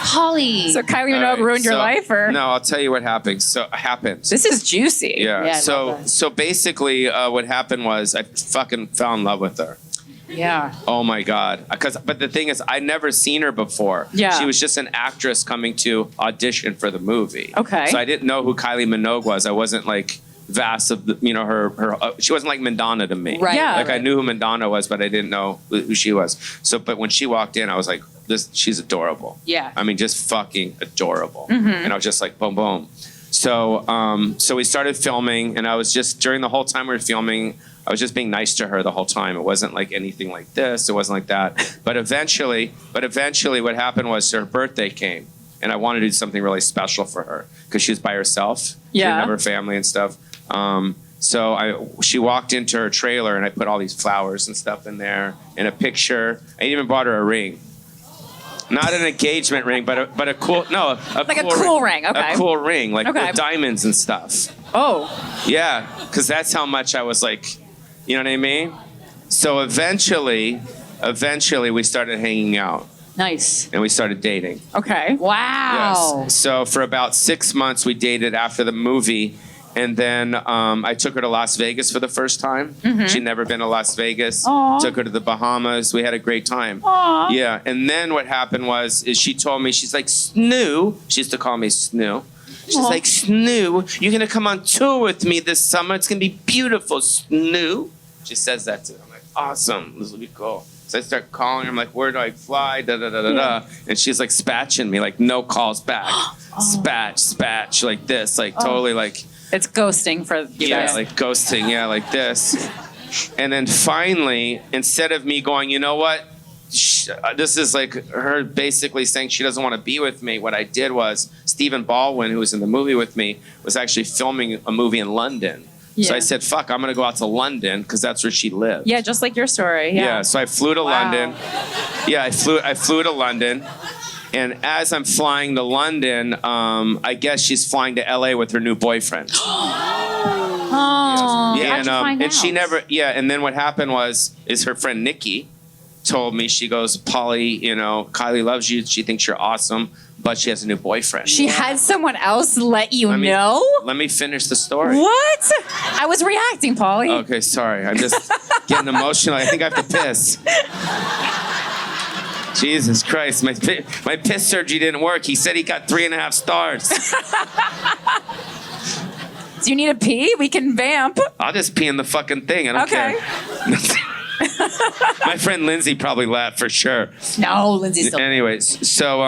Pauly. So Kylie Minogue All right, ruined your so- life, or No, I'll tell you what happened. this is juicy. Yeah, I Yeah. love So basically, what happened was I fucking fell in love with her. yeah. Oh my god! But the thing is, I never seen her before. Yeah. She was just an actress coming to audition for the movie. Okay. So I didn't know who Kylie Minogue was. I wasn't like vast of the, her. She wasn't like Madonna to me. Right. Yeah. Like I knew who Madonna was, but I didn't know who she was. So, but when she walked in, I was like, she's adorable. Yeah. I mean, just fucking adorable. And I was just like, boom, boom. So we started filming, and I was just during the whole time we were filming, I was just being nice to her the whole time. It wasn't like anything like this. It wasn't like that. But eventually, what happened was her birthday came, and I wanted to do something really special for her because she was by herself. She didn't Yeah. have her family and stuff. She walked into her trailer, and I put all these flowers and stuff in there, and a picture. I even bought her a ring. Not an engagement ring, but a cool cool ring. Okay. A cool ring, like Okay. with diamonds and stuff. Oh. Yeah, because that's how much I was like, you know what I mean? So eventually we started hanging out Nice. and we started dating. Okay. Wow. Yes. So for about 6 months we dated after the movie. And then I took her to Las Vegas for the first time. She'd never been to Las Vegas. Aw. Took her to the Bahamas. We had a great time. Aw. Yeah. And then what happened is she told me, she's like, Snoo. She used to call me Snoo. She's like, Snoo, you're going to come on tour with me this summer. It's going to be beautiful, Snoo. She says that to me. I'm like, awesome. This will be cool. So I start calling her. I'm like, where do I fly? Da, da, da, da, da. And she's like spatching me, like no calls back. Spatch, like this. Like totally like... It's ghosting for you Yeah, guys. like ghosting. Yeah, like this. And then finally, instead of me going, you know what? This is like her basically saying she doesn't want to be with me. What I did was Stephen Baldwin, who was in the movie with me, was actually filming a movie in London. So Yeah. I said, fuck, I'm going to go out to London because that's where she lived. Yeah, just like your story. Yeah, so I flew to Wow. London. Yeah, I flew to London. And as I'm flying to London, I guess she's flying to LA with her new boyfriend. Oh, Yeah, how'd you find and she out? never, and then what happened is her friend Nikki told me, she goes, Pauly, Kylie loves you. She thinks you're awesome, but she has a new boyfriend. She had someone else let you know? Let me finish the story. What? I was reacting, Pauly. Okay, sorry. I'm just getting emotional. I think I have to piss. Jesus Christ, my piss surgery didn't work. He said he got 3.5 stars. Do you need a pee? We can vamp. I'll just pee in the fucking thing. I don't Okay. care. My friend Lindsay probably laughed for sure. No, Lindsay's still. Anyways, so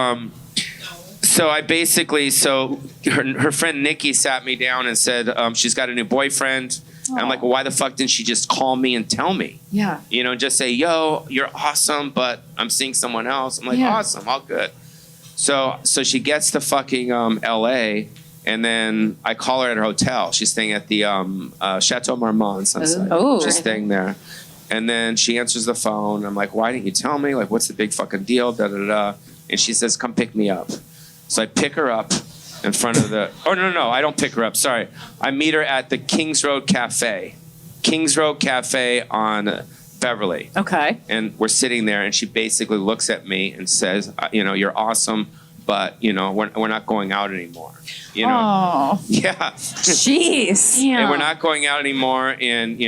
I basically, her friend Nikki sat me down and said she's got a new boyfriend. I'm like, well, why the fuck didn't she just call me and tell me? Yeah. Just say, yo, you're awesome, but I'm seeing someone else. I'm like, Yeah. awesome, all good. So she gets to fucking LA, and then I call her at her hotel. She's staying at the Chateau Marmont Sunset. Oh. She's staying there. And then she answers the phone. I'm like, why didn't you tell me? Like, what's the big fucking deal? Da da da. And she says, come pick me up. So I pick her up in front of the. Oh no, I don't pick her up. Sorry, I meet her at the Kings Road Cafe. Kings Road Cafe on Beverly. Okay. And we're sitting there, and she basically looks at me and says, you're awesome, but we're not going out anymore. Oh. Yeah. Jeez. And we're not going out anymore, and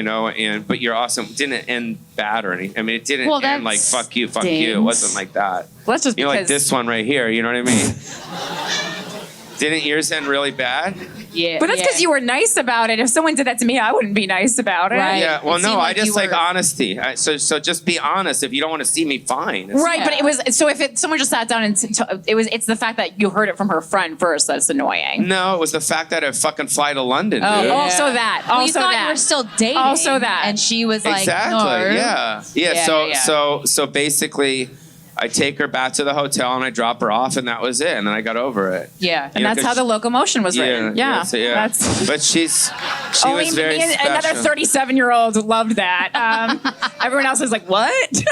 but you're awesome. It didn't end bad or anything. I mean, it didn't Well, end like that fuck you. It stinks. wasn't like that. Well, that's just Like because this one right here. You know what I mean? Didn't yours end really bad? Yeah. But that's because you were nice about it. If someone did that to me, I wouldn't be nice about it. Right. Yeah. Well, It no, seemed I like just you like were- honesty. So just be honest. If you don't want to see me, fine. It's- Right, but Yeah. it was so if someone just sat down and it's the fact that you heard it from her friend first that's annoying. No, it was the fact that I fucking fly to London, dude. Oh, also that. Well, you Also thought that. you were still dating. Also that. And she was like, Exactly. no. Yeah. Yeah. So basically, I take her back to the hotel and I drop her off, and that was it. And then I got over it. Yeah. And that's how the locomotion was written. Yeah. That's, but she Only was very me and special. another 37-year-old loved that. Everyone else was like, "What?"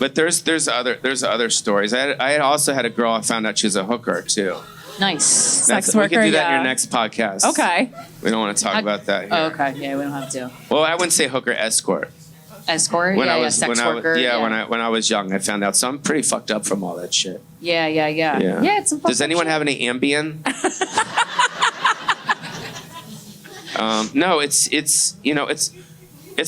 But there's other stories. I had also had a girl. I found out she was a hooker too. Nice. Sex We worker, can do that in yeah. your next podcast. Okay. We don't want to talk about that here. Oh, okay. Yeah, we don't have to. Well, I wouldn't say hooker, escort. Escort. When yeah, I was sex when worker. I was young, I found out. So I'm pretty fucked up from all that shit. Yeah. Yeah, it's some Does anyone have any Ambien? No, it's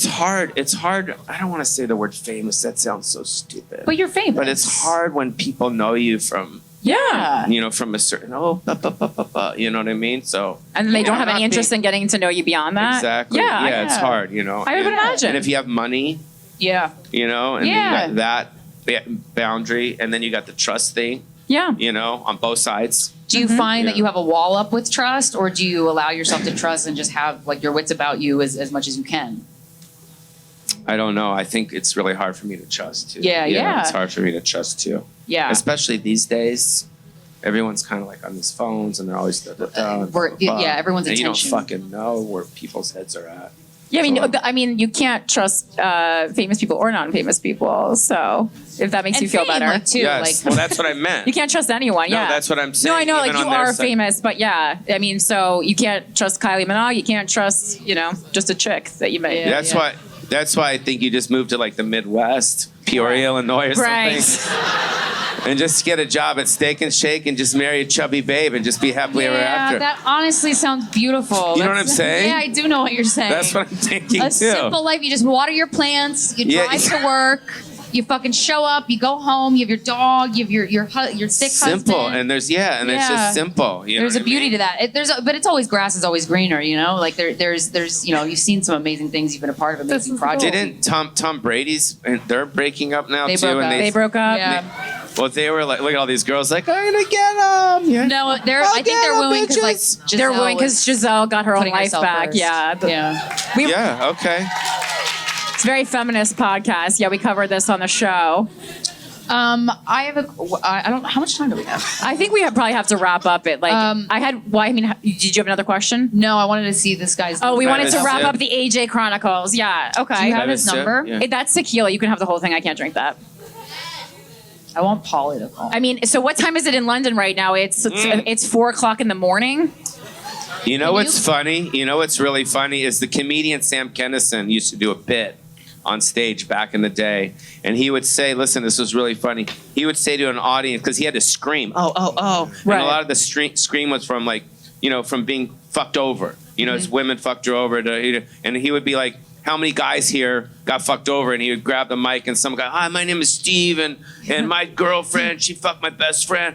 hard. It's hard. I don't want to say the word famous. That sounds so stupid. But you're famous. But it's hard when people know you from Yeah. from a certain you know what I mean? So And then they don't have not any interest in getting to know you beyond that. exactly. Yeah. It's hard. I would imagine. And if you have money, Yeah. and Yeah. you got that boundary, and then you got the trust thing, Yeah. on both sides. Do you find that Yeah. you have a wall up with trust, or do you allow yourself to trust and just have like your wits about you as much as you can? I don't know. I think it's really hard for me to trust too. Yeah. It's hard for me to trust too. Yeah. Especially these days. Everyone's kind of like on these phones, and they're always yeah, everyone's and you don't attention. fucking know where people's heads are at. Yeah, So- I mean, you can't trust famous people or non-famous people. So if that makes you feel better, like, too. Yes. Like, Well, that's what I meant. you can't trust anyone. No, Yeah, that's what I'm saying. No, I know, like even you on their are side. famous, but yeah, I mean, so you can't trust Kylie Minogue. You can't trust, just a chick that you met. Yeah. That's why I think you just move to like the Midwest, Peoria, Illinois, or Right. something, and just get a job at Steak and Shake and just marry a chubby babe and just be happily ever yeah, after. that honestly sounds beautiful. You know what I'm saying? Yeah, I do know what you're saying. That's what I'm thinking a too. simple life. You just water your plants. You Yeah. drive to work. You fucking show up. You go home. You have your dog. You have your sick Simple, husband. and there's and it's Yeah. just simple. There's a beauty to that. But it's always grass is always greener. Like there's you've seen some amazing things. You've been a part of amazing projects. Didn't Tom Brady's and they're breaking up now They too, broke and up. They broke up. Yeah. well they were like, look at all these girls like I'm gonna get them. Yeah. No, I think get they're 'em, wooing because like bitches. Giselle They're willing because was Giselle got her own putting life herself back. first. Yeah. Yeah. Yeah. Okay. It's a very feminist podcast. Yeah, we covered this on the show. I have I don't. How much time do we have? I think we probably have to wrap up it. Like did you have another question? No, I wanted to see this guy's. Oh, we That wanted is to wrap it. up the AJ Chronicles. Yeah. Okay. Do you have That his is it, number? yeah. That's tequila. You can have the whole thing. I can't drink that. I want Pauly to call. I mean, so what time is it in London right now? It's 4:00 in the morning. You know what's funny? You know what's really funny is the comedian Sam Kinison used to do a bit on stage back in the day, and he would say, listen, this was really funny. He would say to an audience, because he had to scream, oh. Right. And a lot of the scream was from like, from being fucked over. His women fucked her over. And he would be like, how many guys here got fucked over? And he would grab the mic and some guy, hi, my name is Steve, and my girlfriend, she fucked my best friend.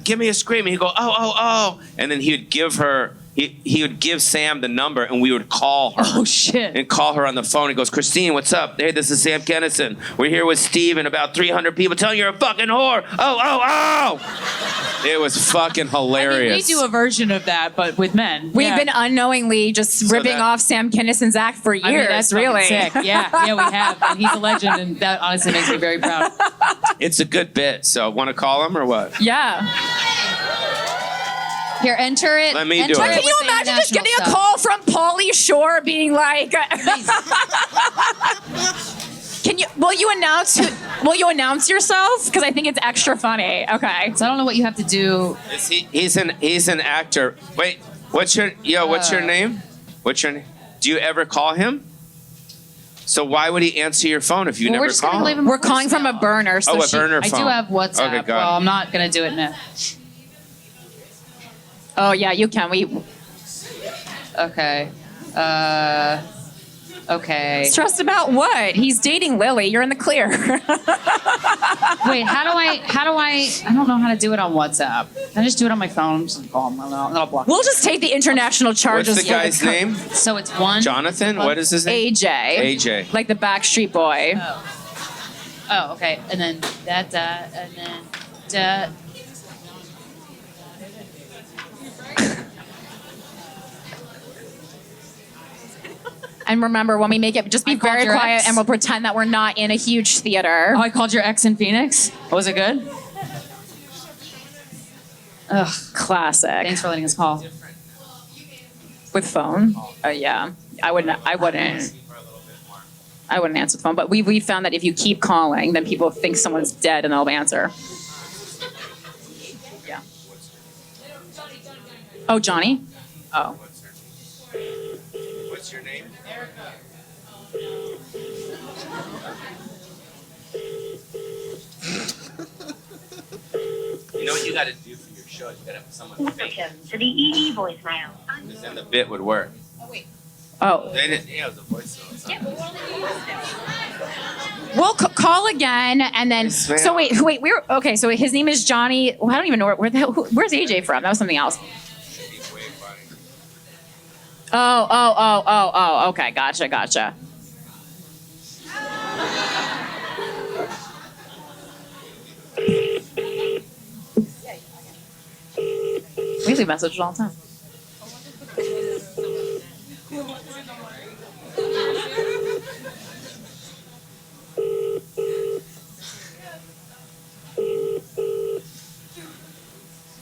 Give me a scream. And he'd go, oh. And then he would give her, he would give Sam the number, and we would call her. Oh, shit. And call her on the phone. He goes, Christine, what's up? Hey, this is Sam Kinison. We're here with Steve and about 300 people telling you're a fucking whore. Oh. It was fucking hilarious. I mean, we do a version of that, but with men. We've been unknowingly just ripping off Sam Kinison's act for years. I mean, that's really sick. Yeah, we have. And he's a legend, and that honestly makes me very proud. It's a good bit. So want to call him or what? Yeah. Here, enter it. Let me do enter it. Can you with the imagine just getting a international call from Pauly Shore being like, will you announce yourself? Because I think it's extra funny. Okay. So I don't know what you have to do. He's an actor. Wait, what's your name? What's your name? Do you ever call him? So why would he answer your phone if you Well, we're never just gonna call leave him? him We're calling from a burner. So a burner I phone. do have WhatsApp. Okay, got it. Well, I'm not going to do it now. Oh, yeah, you can. Okay. Okay. Stressed about what? He's dating Lily. You're in the clear. Wait, how do I don't know how to do it on WhatsApp. I just do it on my phone. I'm just gonna call him. I'll block him. We'll just take the international charges. What's the guy's name? So it's one. Jonathan? What is his name? AJ. AJ. Like the Backstreet Boy. Oh, okay. And then that, and then that. And remember, when we make it, just be I called very your quiet ex? and we'll pretend that we're not in a huge theater. Oh, I called your ex in Phoenix. Was it good? Ugh. Classic. Thanks for letting us call. With phone? Yeah. I wouldn't answer the phone. But we found that if you keep calling, then people think someone's dead and they'll answer. Yeah. Oh, Johnny? Oh. What's your name? You know what you got to do for your show? You got to have someone fake. Welcome to the EE voicemail. Because then the bit would work. Oh. They didn't. Yeah, it was a voice. We'll call again, and then. So wait. We're okay. So his name is Johnny. Well, I don't even know where's AJ from. That was something else. Oh. Okay, gotcha. We leave messages all the time.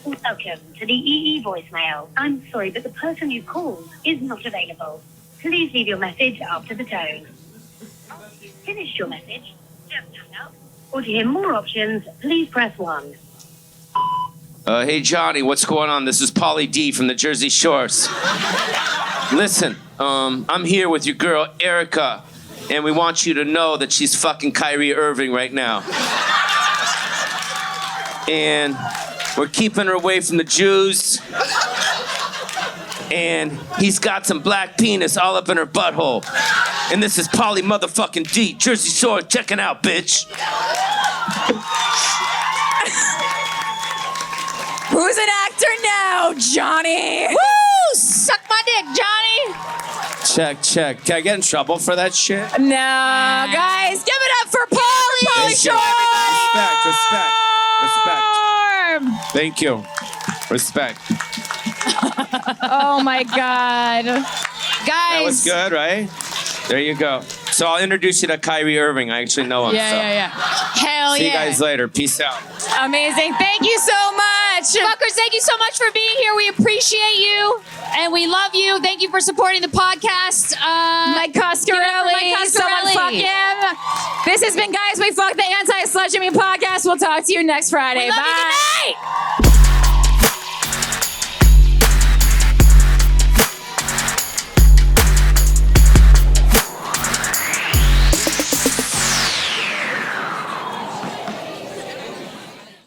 Welcome to the EE voicemail. I'm sorry, but the person you called is not available. Please leave your message after the tone. Finish your message. Don't hang up. Or to hear more options, please press 1. Hey, Johnny, what's going on? This is Pauly D from the Jersey Shores. Listen, I'm here with your girl, Erica, and we want you to know that she's fucking Kyrie Irving right now. And we're keeping her away from the Jews. And he's got some black penis all up in her butthole. And this is Pauly motherfucking D, Jersey Shore, checking out, bitch. Who's an actor now, Johnny? Woo! Suck my dick, Johnny. Check. Can I get in trouble for that shit? No, guys, give it up for Pauly Shore. Respect. Thank you. Respect. Oh my God, guys. That was good, right? There you go. So I'll introduce you to Kyrie Irving. I actually know him. Yeah. Hell See yeah. you guys later. Peace out. Amazing. Thank you so much. Fuckers, thank you so much for being here. We appreciate you and we love you. Thank you for supporting the podcast. Mike Coscarelli. Mike Coscarelli. Someone fuck him. This This has been Guys We Fcked, the anti-slut shaming podcast. We'll talk to you next Friday. Bye.